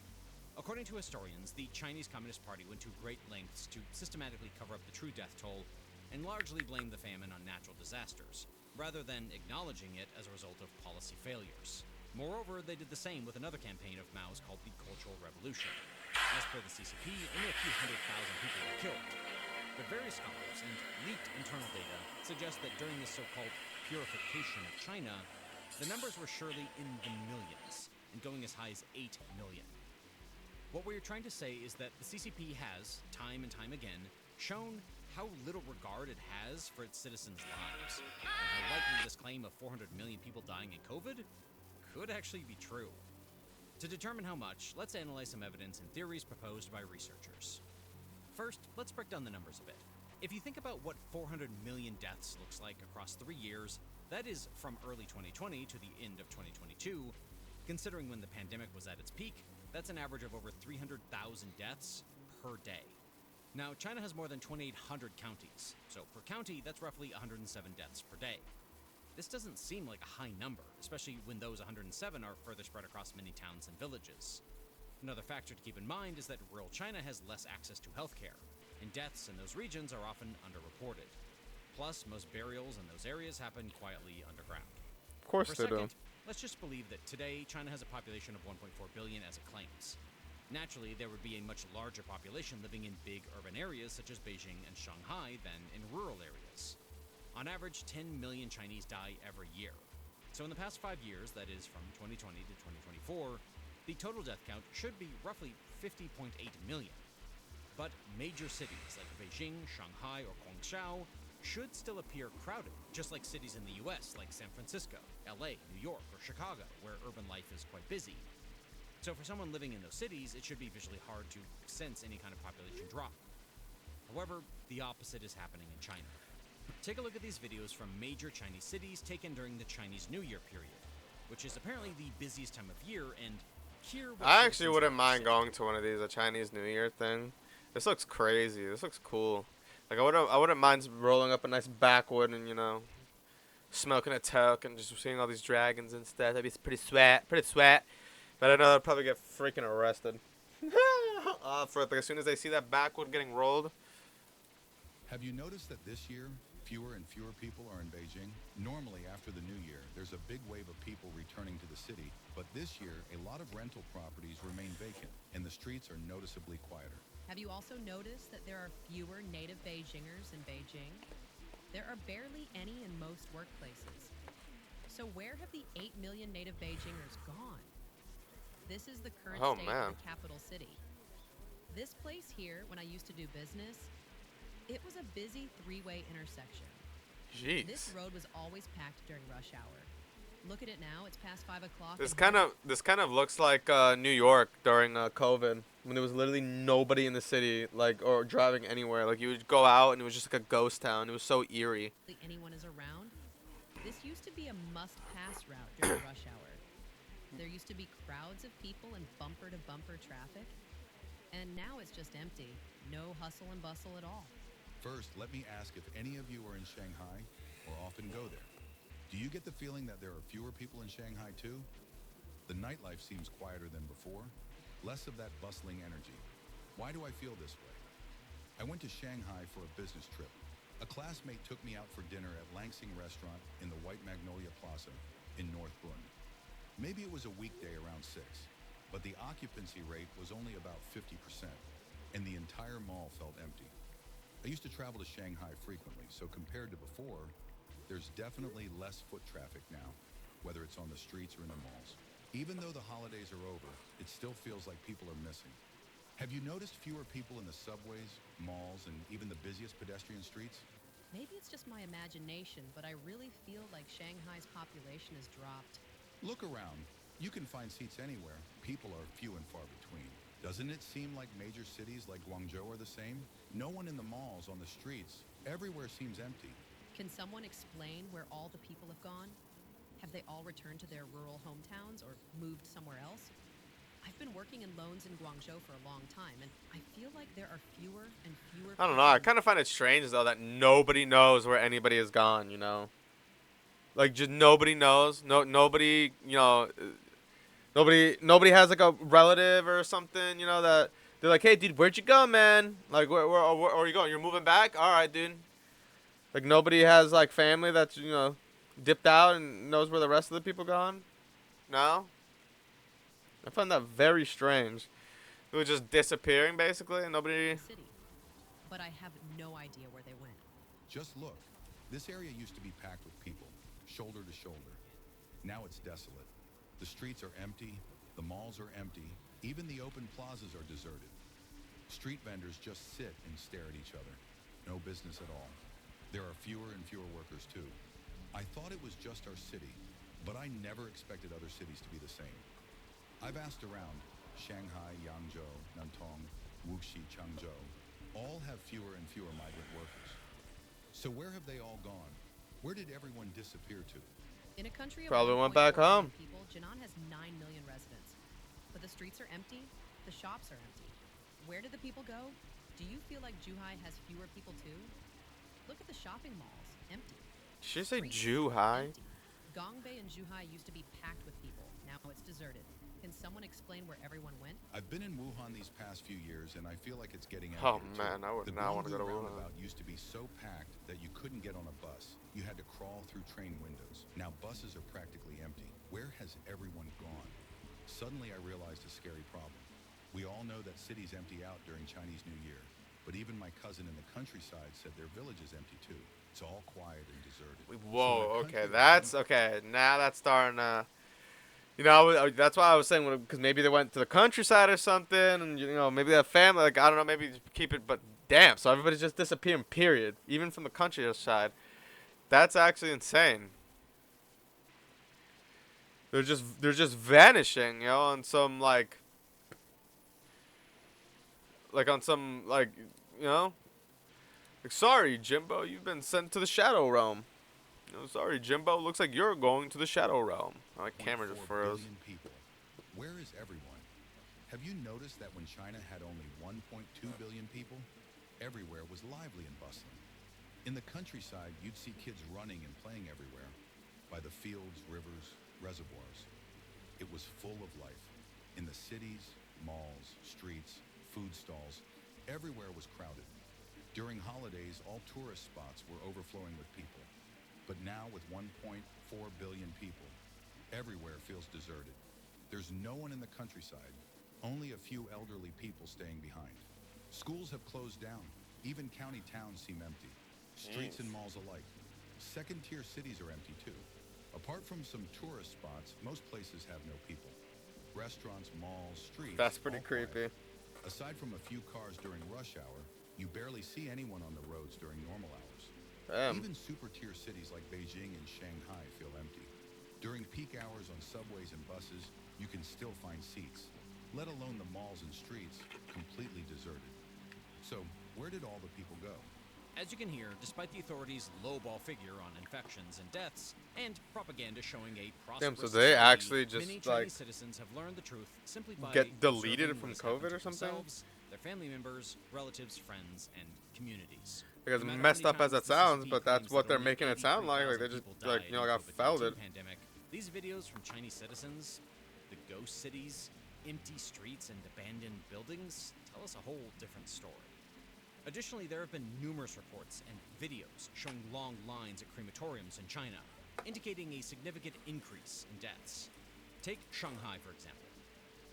According to historians, the Chinese Communist Party went to great lengths to systematically cover up the true death toll and largely blame the famine on natural disasters, rather than acknowledging it as a result of policy failures. Moreover, they did the same with another campaign of Mao's called the Cultural Revolution. As per the CCP, only a few 100,000 people were killed. But various scholars and leaked internal data suggest that during this so-called purification of China, the numbers were surely in the millions, and going as high as 8 million. What we're trying to say is that the CCP has, time and time again, shown how little regard it has for its citizens' lives, and how likely this claim of 400 million people dying in COVID could actually be true. To determine how much, let's analyze some evidence and theories proposed by researchers. First, let's break down the numbers a bit. If you think about what 400 million deaths looks like across 3 years, that is from early 2020 to the end of 2022, considering when the pandemic was at its peak, that's an average of over 300,000 deaths per day. Now, China has more than 2,800 counties, so per county, that's roughly 107 deaths per day. This doesn't seem like a high number, especially when those 107 are further spread across many towns and villages. Another factor to keep in mind is that rural China has less access to healthcare, and deaths in those regions are often underreported. Plus, most burials in those areas happen quietly underground. Of course For they a second, do. let's just believe that today China has a population of 1.4 billion as it claims. Naturally, there would be a much larger population living in big urban areas such as Beijing and Shanghai than in rural areas. On average, 10 million Chinese die every year. So in the past 5 years, that is from 2020 to 2024, the total death count should be roughly 50.8 million. But major cities like Beijing, Shanghai, or Guangzhou should still appear crowded, just like cities in the US like San Francisco, LA, New York, or Chicago, where urban life is quite busy. So for someone living in those cities, it should be visually hard to sense any kind of population drop. However, the opposite is happening in China. Take a look at these videos from major Chinese cities taken during the Chinese New Year period, which is apparently the busiest time of year, and here I actually wouldn't mind going to one of these, a Chinese New Year thing. This looks crazy. This looks cool. Like I wouldn't mind rolling up a nice backwood and smoking a toke and just seeing all these dragons and stuff. That'd be pretty sweat. But I know I'd probably get freaking arrested. For like, as soon as they see that backwood getting rolled. Have you noticed that this year, fewer and fewer people are in Beijing? Normally, after the new year, there's a big wave of people returning to the city. But this year, a lot of rental properties remain vacant, and the streets are noticeably quieter. Have you also noticed that there are fewer native Beijingers in Beijing? There are barely any in most workplaces. So where have the 8 million native Beijingers gone? This is the current state of the capital city. This place here, when I used to do business, it was a busy 3-way intersection. Jeez. This road was always packed during rush hour. Look at it now. It's past 5 o'clock. This and kind of looks like New York during COVID when there was literally nobody in the city, like, or driving anywhere. Like, you would go out and it was just like a ghost town. It was so eerie. hardly anyone is around. This used to be a must-pass route during rush hour. There used to be crowds of people and bumper-to-bumper traffic. And now it's just empty. No hustle and bustle at all. First, let me ask if any of you are in Shanghai or often go there. Do you get the feeling that there are fewer people in Shanghai too? The nightlife seems quieter than before, less of that bustling energy. Why do I feel this way? I went to Shanghai for a business trip. A classmate took me out for dinner at Langsing Restaurant in the White Magnolia Plaza in North Bund. Maybe it was a weekday around 6, but the occupancy rate was only about 50%, and the entire mall felt empty. I used to travel to Shanghai frequently, so compared to before, there's definitely less foot traffic now, whether it's on the streets or in the malls. Even though the holidays are over, it still feels like people are missing. Have you noticed fewer people in the subways, malls, and even the busiest pedestrian streets? Maybe it's just my imagination, but I really feel like Shanghai's population has dropped. Look around. You can find seats anywhere. People are few and far between. Doesn't it seem like major cities like Guangzhou are the same? No one in the malls, on the streets. Everywhere seems empty. Can someone explain where all the people have gone? Have they all returned to their rural hometowns or moved somewhere else? I've been working in loans in Guangzhou for a long time, and I feel like there are fewer and fewer. I don't know. I kind of find it strange though that nobody knows where anybody is gone. You know, like just nobody knows. Nobody. You know, nobody has like a relative or something. You know that they're like, hey, dude, where'd you go, man? Like, where are you going? You're moving back? All right, dude. Like nobody has like family that's dipped out and knows where the rest of the people gone. No. I find that very strange. It was just disappearing basically, and nobody. City, but I have no idea where they went. Just look. This area used to be packed with people, shoulder to shoulder. Now it's desolate. The streets are empty, the malls are empty, even the open plazas are deserted. Street vendors just sit and stare at each other. No business at all. There are fewer and fewer workers too. I thought it was just our city, but I never expected other cities to be the same. I've asked around. Shanghai, Yangzhou, Nantong, Wuxi, Changzhou all have fewer and fewer migrant workers. So where have they all gone? Where did everyone disappear to? In a country of Probably went 1.4 back home. billion people, Jinan has 9 million residents. But the streets are empty, the shops are empty. Where did the people go? Do you feel like Zhuhai has fewer people too? Look at the shopping malls, empty. Did she say Streets, Zhuhai? empty. Gongbei and Zhuhai used to be packed with people. Now it's deserted. Can someone explain where everyone went? I've been in Wuhan these past few years, and I feel like it's getting Oh emptier, man, too. I would The not want to go to Guangzhou Wuhan. roundabout used to be so packed that you couldn't get on a bus. You had to crawl through train windows. Now buses are practically empty. Where has everyone gone? Suddenly I realized a scary problem. We all know that cities empty out during Chinese New Year, but even my cousin in the countryside said their village is empty too. It's all quiet and deserted. Whoa, okay, that's okay. Now that's starting to, that's why I was saying, because maybe they went to the countryside or something, and maybe they have family. Like I don't know, maybe keep it. But damn, so everybody's just disappearing. Period. Even from the countryside, that's actually insane. They're just vanishing, on some like on some like sorry, Jimbo, you've been sent to the Shadow Realm. Sorry, Jimbo, looks like you're going to the Shadow Realm. My camera just 1.4 froze. billion people. Where is everyone? Have you noticed that when China had only 1.2 billion people, everywhere was lively and bustling? In the countryside, you'd see kids running and playing everywhere, by the fields, rivers, reservoirs. It was full of life. In the cities, malls, streets, food stalls, everywhere was crowded. During holidays, all tourist spots were overflowing with people. But now, with 1.4 billion people, everywhere feels deserted. There's no one in the countryside, only a few elderly people staying behind. Schools have closed down. Even county towns seem empty. Streets and malls alike. Second-tier cities are empty too. Apart from some tourist spots, most places have no people. Restaurants, malls, streets. That's pretty all quiet. creepy. Aside from a few cars during rush hour, you barely see anyone on the roads during normal hours. Even super-tier cities like Beijing and Shanghai feel empty. During During peak hours on subways and buses, you can still find seats, let alone the malls and streets, completely deserted. So, where did all the people go? As you can hear, despite the authorities' lowball figure on infections and deaths, and propaganda showing a Damn, prosperous so they society, actually just, many like, Chinese citizens have learned the truth simply by get deleted observing from what has happened COVID to or something? themselves, their family members, relatives, friends, and communities. Because No matter messed how up many as that times the sounds, CCP but that's claims what that they're only making it sound like. Like they 83,000 just, people like, died you know, in got COVID-19 folded. pandemic. These videos from Chinese citizens, the ghost cities, empty streets, and abandoned buildings tell us a whole different story. Additionally, there have been numerous reports and videos showing long lines at crematoriums in China, indicating a significant increase in deaths. Take Shanghai, for example.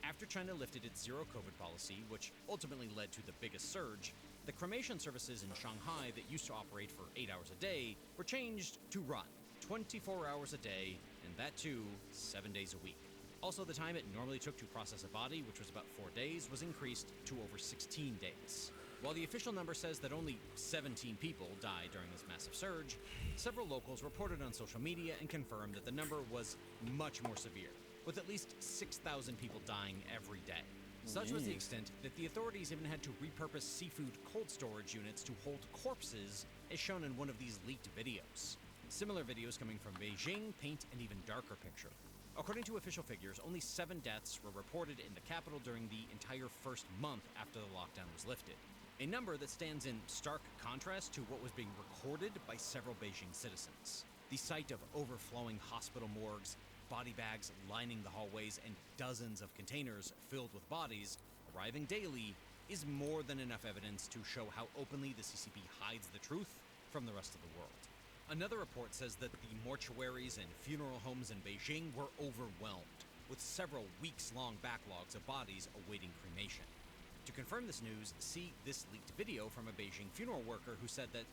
After China lifted its zero-COVID policy, which ultimately led to the biggest surge, the cremation services in Shanghai that used to operate for 8 hours a day were changed to run 24 hours a day, and that too, 7 days a week. Also, the time it normally took to process a body, which was about 4 days, was increased to over 16 days. While the official number says that only 17 people died during this massive surge, several locals reported on social media and confirmed that the number was much more severe, with at least 6,000 people dying every day. Such was the extent that the authorities even had to repurpose seafood cold storage units to hold corpses, as shown in one of these leaked videos. Similar videos coming from Beijing paint an even darker picture. According to official figures, only 7 deaths were reported in the capital during the entire first month after the lockdown was lifted. A number that stands in stark contrast to what was being recorded by several Beijing citizens. The sight of overflowing hospital morgues, body bags lining the hallways, and dozens of containers filled with bodies arriving daily is more than enough evidence to show how openly the CCP hides the truth from the rest of the world. Another report says that the mortuaries and funeral homes in Beijing were overwhelmed, with several weeks-long backlogs of bodies awaiting cremation. To confirm this news, see this leaked video from a Beijing funeral worker who said that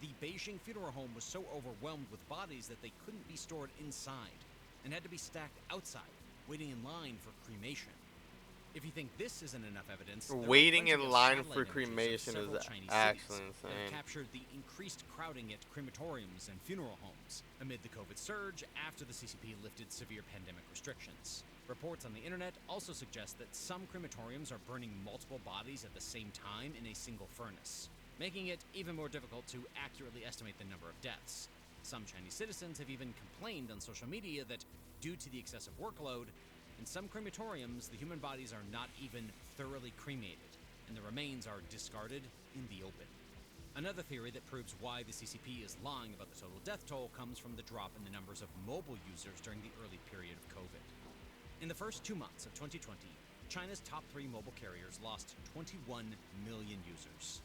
the Beijing funeral home was so overwhelmed with bodies that they couldn't be stored inside and had to be stacked outside, waiting in line for cremation. If you think this isn't enough evidence, there are Waiting plenty in of line satellite for images of cremation several is Chinese actually cities that insane. have captured the increased crowding at crematoriums and funeral homes amid the COVID surge after the CCP lifted severe pandemic restrictions. Reports on the internet also suggest that some crematoriums are burning multiple bodies at the same time in a single furnace, making it even more difficult to accurately estimate the number of deaths. Some Chinese citizens have even complained on social media that, due to the excessive workload, in some crematoriums the human bodies are not even thoroughly cremated, and the remains are discarded in the open. Another theory that proves why the CCP is lying about the total death toll comes from the drop in the numbers of mobile users during the early period of COVID. In the first 2 months of 2020, China's top 3 mobile carriers lost 21 million users.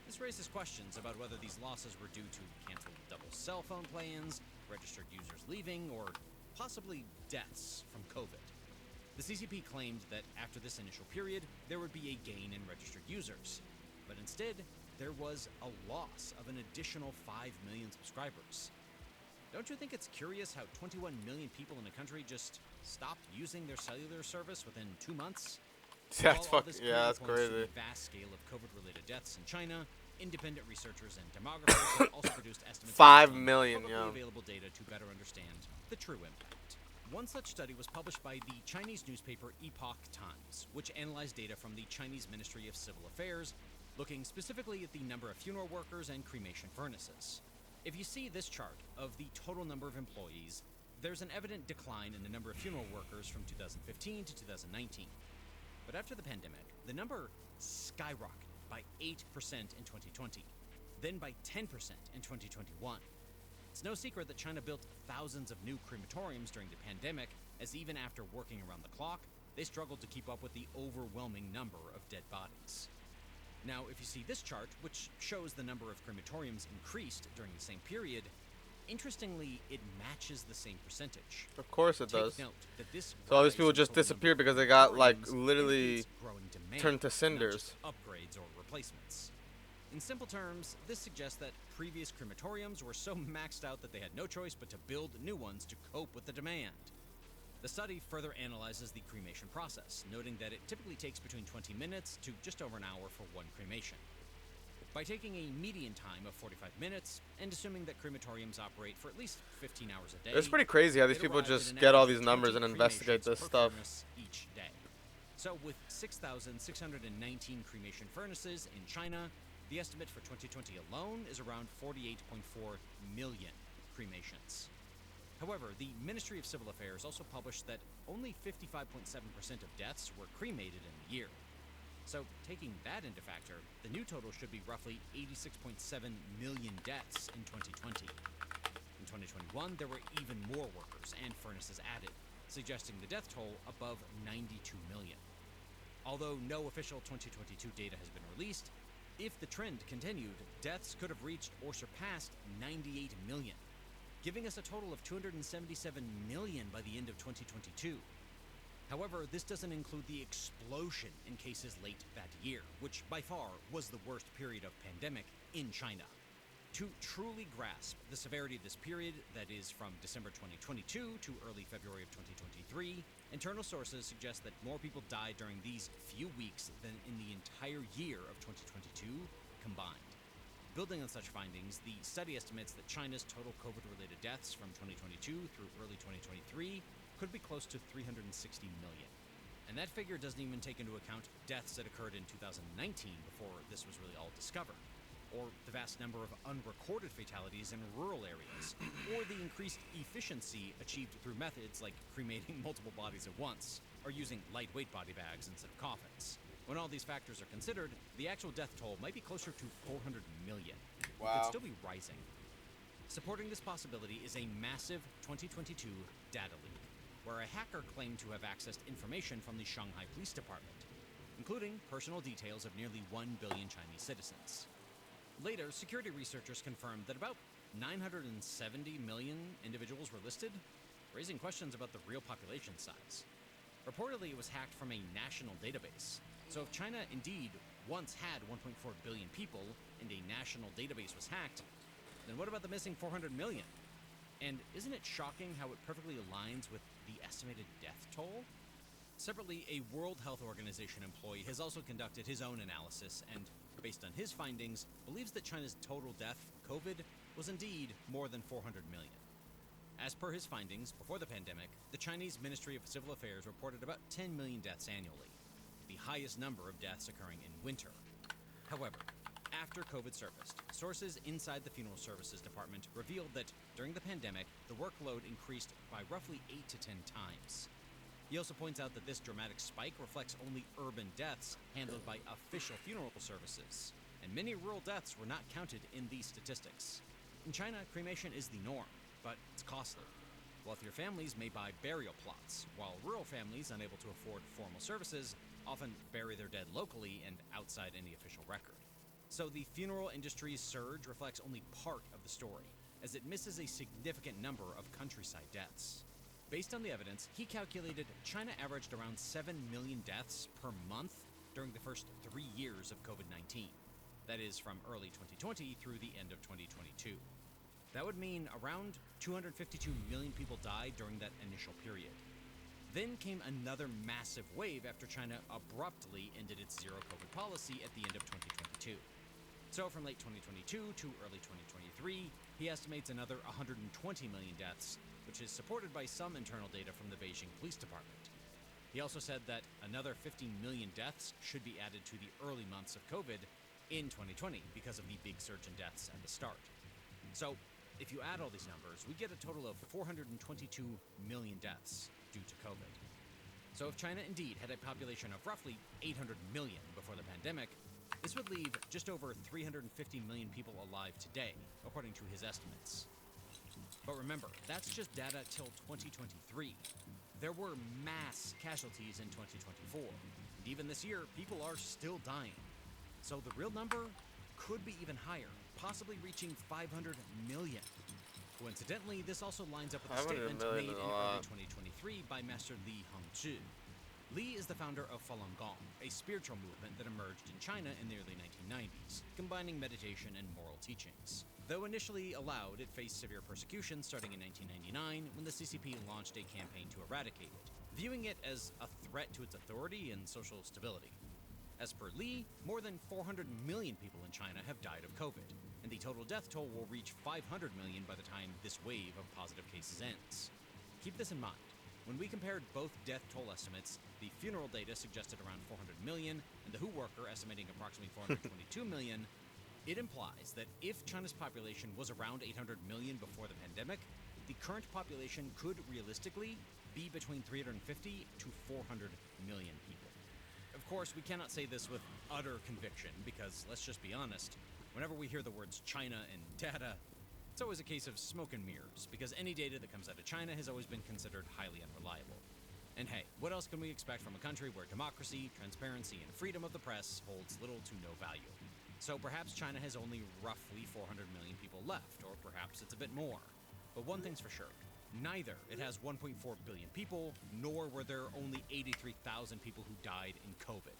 This raises questions about whether these losses were due to canceled double cell phone plans, registered users leaving, or possibly deaths from COVID. The CCP claimed that after this initial period, there would be a gain in registered users, but instead, there was a loss of an additional 5 million subscribers. Don't you think it's curious how 21 million people in a country just stopped using their cellular service within 2 months? That's While all this fucking, yeah, that's clearly points to crazy. the vast scale of COVID-related deaths in China, independent researchers and demographers have also produced estimates 5 based on million, publicly yeah. available data to better understand the true impact. One such study was published by the Chinese newspaper Epoch Times, which analyzed data from the Chinese Ministry of Civil Affairs, looking specifically at the number of funeral workers and cremation furnaces. If you see this chart of the total number of employees, there's an evident decline in the number of funeral workers from 2015 to 2019. But after the pandemic, the number skyrocketed by 8% in 2020, then by 10% in 2021. It's no secret that China built thousands of new crematoriums during the pandemic, as even after working around the clock, they struggled to keep up with the overwhelming number of dead bodies. Now, if you see this chart, which shows the number of crematoriums increased during the same period, interestingly, it matches the same percentage. Of course it Take does. note that this So all these rise people in just total number disappeared of because they got, like, crematoriums literally indicates growing demand, turned to not cinders. just upgrades or replacements. In simple terms, this suggests that previous crematoriums were so maxed out that they had no choice but to build new ones to cope with the demand. The study further analyzes the cremation process, noting that it typically takes between 20 minutes to just over an hour for one cremation. By by taking a median time of 45 minutes and assuming that crematoriums operate for at least 15 hours a day. It's pretty crazy how these it people arrived at just an get all average these of numbers 20 and investigate cremations this per stuff. furnace each day. So with 6,619 cremation furnaces in China, the estimate for 2020 alone is around 48.4 million cremations. However, the Ministry of Civil Affairs also published that only 55.7% of deaths were cremated in the year. So, taking that into factor, the new total should be roughly 86.7 million deaths in 2020. In 2021, there were even more workers and furnaces added, suggesting the death toll above 92 million. Although no official 2022 data has been released, if the trend continued, deaths could have reached or surpassed 98 million, giving us a total of 277 million by the end of 2022. However, this doesn't include the explosion in cases late that year, which by far was the worst period of pandemic in China. To truly grasp the severity of this period, that is from December 2022 to early February of 2023, internal sources suggest that more people died during these few weeks than in the entire year of 2022 combined. Building on such findings, the study estimates that China's total COVID-related deaths from 2022 through early 2023 could be close to 360 million. And that figure doesn't even take into account deaths that occurred in 2019 before this was really all discovered, or the vast number of unrecorded fatalities in rural areas, or the increased efficiency achieved through methods like cremating multiple bodies at once, or using lightweight body bags instead of coffins. When all these factors are considered, the actual death toll might be closer to 400 million. It could still be rising. Supporting this possibility is a massive 2022 data leak, where a hacker claimed to have accessed information from the Shanghai Police Department, including personal details of nearly 1 billion Chinese citizens. Later, security researchers confirmed that about 970 million individuals were listed, raising questions about the real population size. Reportedly, it was hacked from a national database. So if China indeed once had 1.4 billion people and a national database was hacked, then what about the missing 400 million? And isn't it shocking how it perfectly aligns with the estimated death toll? Separately, a World Health Organization employee has also conducted his own analysis and, based on his findings, believes that China's total death from COVID was indeed more than 400 million. As per his findings, before the pandemic, the Chinese Ministry of Civil Affairs reported about 10 million deaths annually, the highest number of deaths occurring in winter. However, after COVID surfaced, sources inside the Funeral Services Department revealed that during the pandemic, the workload increased by roughly 8 to 10 times. He also points out that this dramatic spike reflects only urban deaths handled by official funeral services, and many rural deaths were not counted in these statistics. In China, cremation is the norm, but it's costly. Wealthier families may buy burial plots, while rural families unable to afford formal services often bury their dead locally and outside any official record. So the funeral industry's surge reflects only part of the story, as it misses a significant number of countryside deaths. Based on the evidence, he calculated China averaged around 7 million deaths per month during the first 3 years of COVID-19. That is from early 2020 through the end of 2022. That would mean around 252 million people died during that initial period. Then came another massive wave after China abruptly ended its zero COVID policy at the end of 2022. So from late 2022 to early 2023, he estimates another 120 million deaths, which is supported by some internal data from the Beijing Police Department. He also said that another 15 million deaths should be added to the early months of COVID in 2020 because of the big surge in deaths at the start. So if you add all these numbers, we get a total of 422 million deaths due to COVID. So if China indeed had a population of roughly 800 million before the pandemic, this would leave just over 350 million people alive today, according to his estimates. But remember, that's just data till 2023. There were mass casualties in 2024, and even this year, people are still dying. So the real number could be even higher, possibly reaching 500 million. Coincidentally, this also lines up with a statement made in early 2023 by Master Li Hongzhi. Li is the founder of Falun Gong, a spiritual movement that emerged in China in the early 1990s, combining meditation and moral teachings. Though initially allowed, it faced severe persecution starting in 1999 when the CCP launched a campaign to eradicate it, viewing it as a threat to its authority and social stability. As per Li, more than 400 million people in China have died of COVID, and the total death toll will reach 500 million by the time this wave of positive cases ends. Keep this in mind. When we compared both death toll estimates, the funeral data suggested around 400 million, and the WHO worker estimating approximately 422 million, it implies that if China's population was around 800 million before the pandemic, the current population could realistically be between 350 to 400 million people. Of course, we cannot say this with utter conviction because, let's just be honest, whenever we hear the words China and data, it's always a case of smoke and mirrors because any data that comes out of China has always been considered highly unreliable. And hey, what else can we expect from a country where democracy, transparency, and freedom of the press holds little to no value? So perhaps China has only roughly 400 million people left, or perhaps it's a bit more. But one thing's for sure, neither it has 1.4 billion people, nor were there only 83,000 people who died in COVID.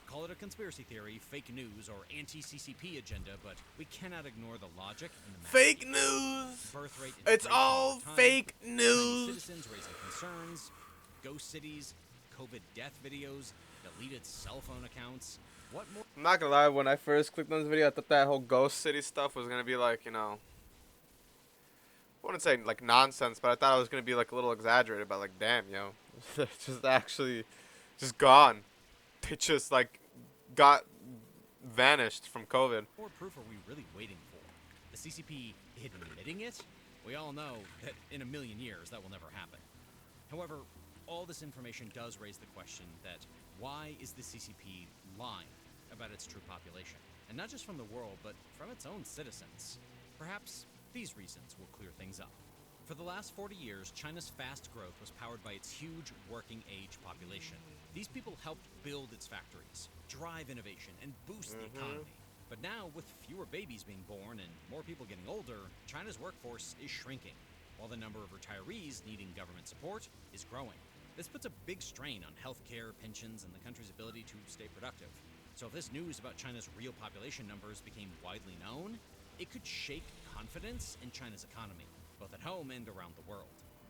Call it a conspiracy theory, fake news, or anti-CCP agenda, but we cannot ignore the logic and the math. Fake news! Birth rate It's inflation all over time, fake Chinese news! citizens raising concerns, ghost cities, COVID death videos, deleted cell phone accounts. What more? I'm not gonna lie, when I first clicked on this video, I thought that whole ghost city stuff was gonna be like, you know, I wouldn't say like nonsense, but I thought it was gonna be like a little exaggerated, but like, damn, yo, it's just actually just gone. They just like got vanished from COVID. What more proof are we really waiting for? The CCP admitting it? We all know that in a million years that will never happen. However, all this information does raise the question that why is the CCP lying about its true population? And not just from the world, but from its own citizens. Perhaps these reasons will clear things up. For the last 40 years, China's fast growth was powered by its huge working age population. These people helped build its factories, drive innovation, and boost the economy. But now, with fewer babies being born and more people getting older, China's workforce is shrinking, while the number of retirees needing government support is growing. This puts a big strain on healthcare, pensions, and the country's ability to stay productive. So if this news about China's real population numbers became widely known, it could shake confidence in China's economy, both at home and around the world.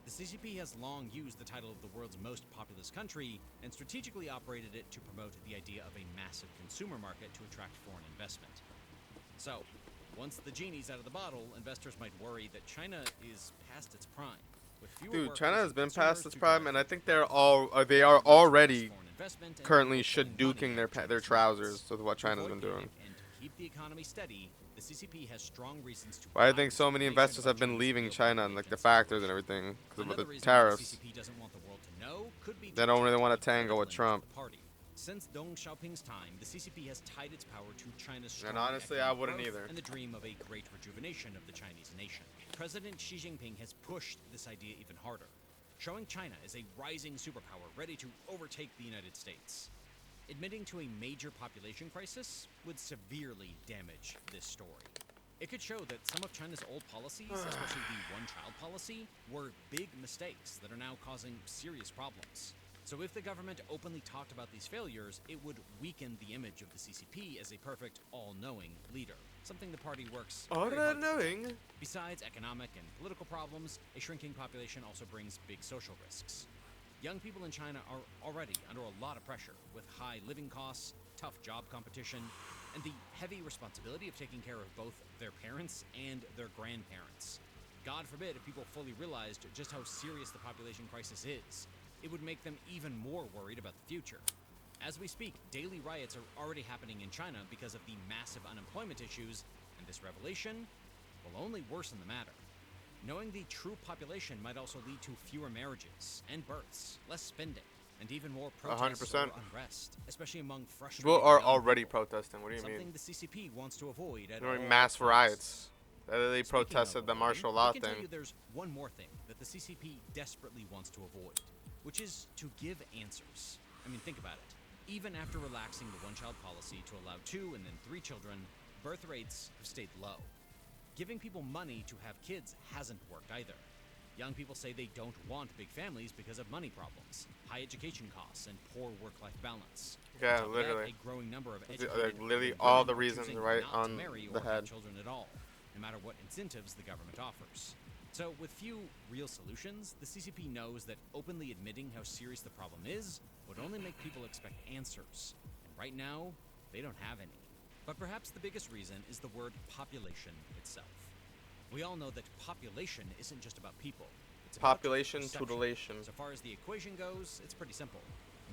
The CCP has long used the title of the world's most populous country and strategically operated it to promote the idea of a massive consumer market to attract foreign investment. So, once the genie's out of the bottle, investors might worry that China is past its prime. With fewer Dude, workers China has and been consumers past its to prime, drive and I think growth. they are already Foreign investment and currently pulling money shaduking out of their China's trousers pockets. with what To China's avoid been doing. panic and to keep the economy steady, the CCP has strong reasons to Why I hide think the so many information investors about have been China's leaving real China and like the population factories and situation. everything because of Another the reason why tariffs. the CCP doesn't want the world to know could be They don't really to want to protect tango with political image Trump. of the party. Since Deng Xiaoping's time, the CCP has tied its power to China's strong And honestly, I economic wouldn't growth either. and the dream of a great rejuvenation of the Chinese nation. President Xi Jinping has pushed this idea even harder, showing China as a rising superpower ready to overtake the United States. Admitting to a major population crisis would severely damage this story. It could show that some of China's old policies, especially the one-child policy, were big mistakes that are now causing serious problems. So if the government openly talked about these failures, it would weaken the image of the CCP as a perfect, all-knowing leader, something the party works very hard to protect. Besides economic and political problems, a shrinking population also brings big social risks. Young people in China are already under a lot of pressure with high living costs, tough job competition, and the heavy responsibility of taking care of both their parents and their grandparents. God forbid if people fully realized just how serious the population crisis is. It would make them even more worried about the future. As we speak, daily riots are already happening in China because of the massive unemployment issues, and this revelation will only worsen the matter. Knowing the true population might also lead to fewer marriages and births, less spending, and even more protests 100%. or unrest, especially among frustrated People are young already people. protesting. What do you Something mean? the CCP wants to avoid at During all mass costs. riots. They Speaking protested of the avoiding, martial law I can tell thing. you there's one more thing that the CCP desperately wants to avoid, which is to give answers. I mean, think about it. Even after relaxing the one-child policy to allow 2 and then 3 children, birth rates have stayed low. Giving people money to have kids hasn't worked either. Young people say they don't want big families because of money problems, high education costs, and poor work-life balance. Yeah, On top of that, literally. a growing number of They're educated literally women all the are reasons choosing right not to on marry the or head. have children at all, no matter what incentives the government offers. So, with few real solutions, the CCP knows that openly admitting how serious the problem is would only make people expect answers. And right now, they don't have any. But perhaps the biggest reason is the word population itself. We all know that population isn't just about people. It's about Population perception. tutelation. So far as the equation goes, it's pretty simple.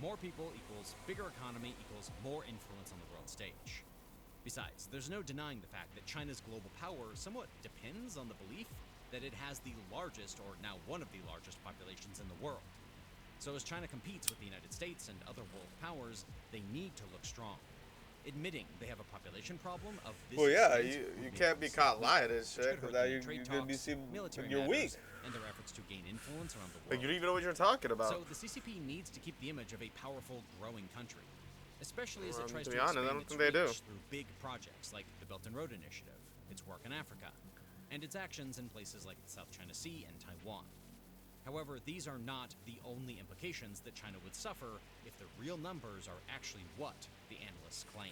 More people equals bigger economy equals more influence on the world stage. Besides, there's no denying the fact that China's global power somewhat depends on the belief that it has the largest, or now one of the largest, populations in the world. So as China competes with the United States and other world powers, they need to look strong. Admitting they have a population problem of this Well, yeah, extent you would be can't be caught impossible, lying and which shit, could because hurt now them in you trade could be talks, seen military you're weak. matters, and their efforts to gain influence around the world. Like, you don't even know what you're talking about. So the CCP needs to keep the image of a powerful, growing country, especially as it tries to to be honest, I expand don't its think they do. reach through big projects like the Belt and Road Initiative, its work in Africa, and its actions in places like the South China Sea and Taiwan. However, these are not the only implications that China would suffer if the real numbers are actually what the analysts claim.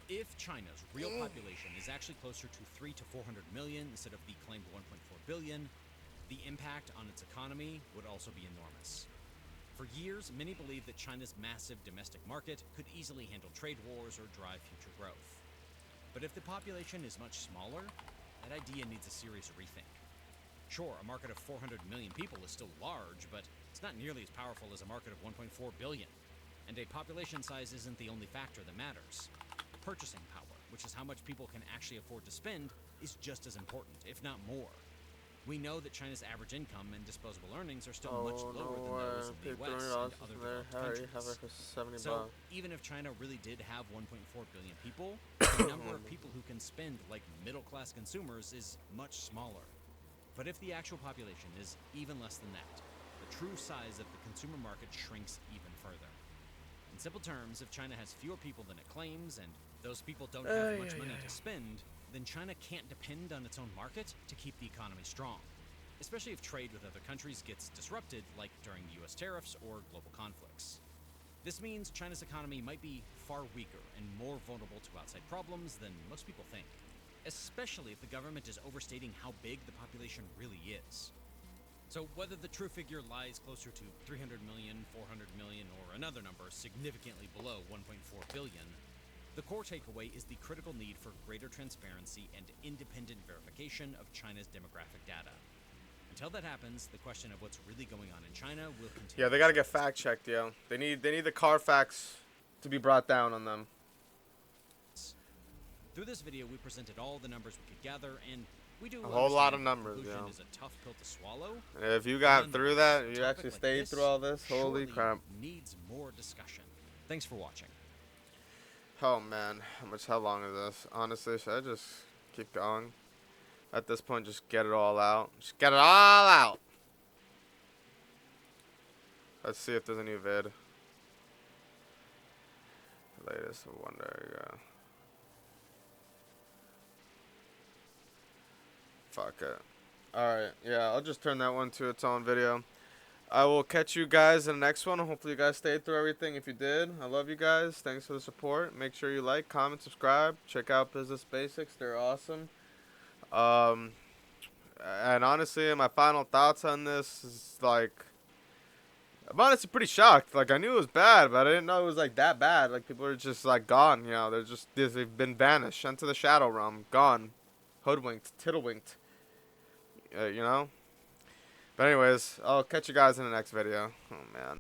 If China's real population is actually closer to 300 to 400 million instead of the claimed 1.4 billion, the impact on its economy would also be enormous. For years, many believed that China's massive domestic market could easily handle trade wars or drive future growth. But if the population is much smaller, that idea needs a serious rethink. Sure, a market of 400 million people is still large, but it's not nearly as powerful as a market of 1.4 billion. And a population size isn't the only factor that matters. Purchasing power, which is how much people can actually afford to spend, is just as important, if not more. We know that China's average income and disposable earnings are still much lower than those of the West and other developed countries. So, even if China really did have 1.4 billion people, the number of people who can spend like middle-class consumers is much smaller. But if the actual population is even less than that, the true size of the consumer market shrinks even further. In simple terms, if China has fewer people than it claims, and those people don't have much money to spend, then China can't depend on its own market to keep the economy strong, especially if trade with other countries gets disrupted, like during US tariffs or global conflicts. This means China's economy might be far weaker and more vulnerable to outside problems than most people think, especially if the government is overstating how big the population really is. So whether the true figure lies closer to 300 million, 400 million, or another number significantly below 1.4 billion, the core takeaway is the critical need for greater transparency and independent verification of China's demographic data. Until that happens, the question of what's really going on in China will continue. Yeah, they gotta get fact checked, yo. They need the Carfax to be brought down on them. Through this video, we presented all the numbers we could gather, and we do A whole lot of understand numbers, conclusion yo. is a tough pill to swallow. And if you got Nonetheless, through that, a you topic actually like stayed this through all this, holy surely crap. needs more discussion. Thanks for watching. Oh man, how long is this? Honestly, should I just keep going? At this point, just get it all out. Just get it all out! Let's see if there's a new vid. Latest wonder, yeah. Fuck it. Alright, yeah, I'll just turn that one to its own video. I will catch you guys in the next one. Hopefully you guys stayed through everything. If you did, I love you guys. Thanks for the support. Make sure you like, comment, subscribe. Check out Business Basics. They're awesome. And honestly, my final thoughts on this is like, I'm honestly pretty shocked. Like, I knew it was bad, but I didn't know it was like that bad. Like, people are just like gone, you know. They've been banished into the shadow realm, gone, hoodwinked, tiddlewinked, you know. But anyways, I'll catch you guys in the next video. Oh man.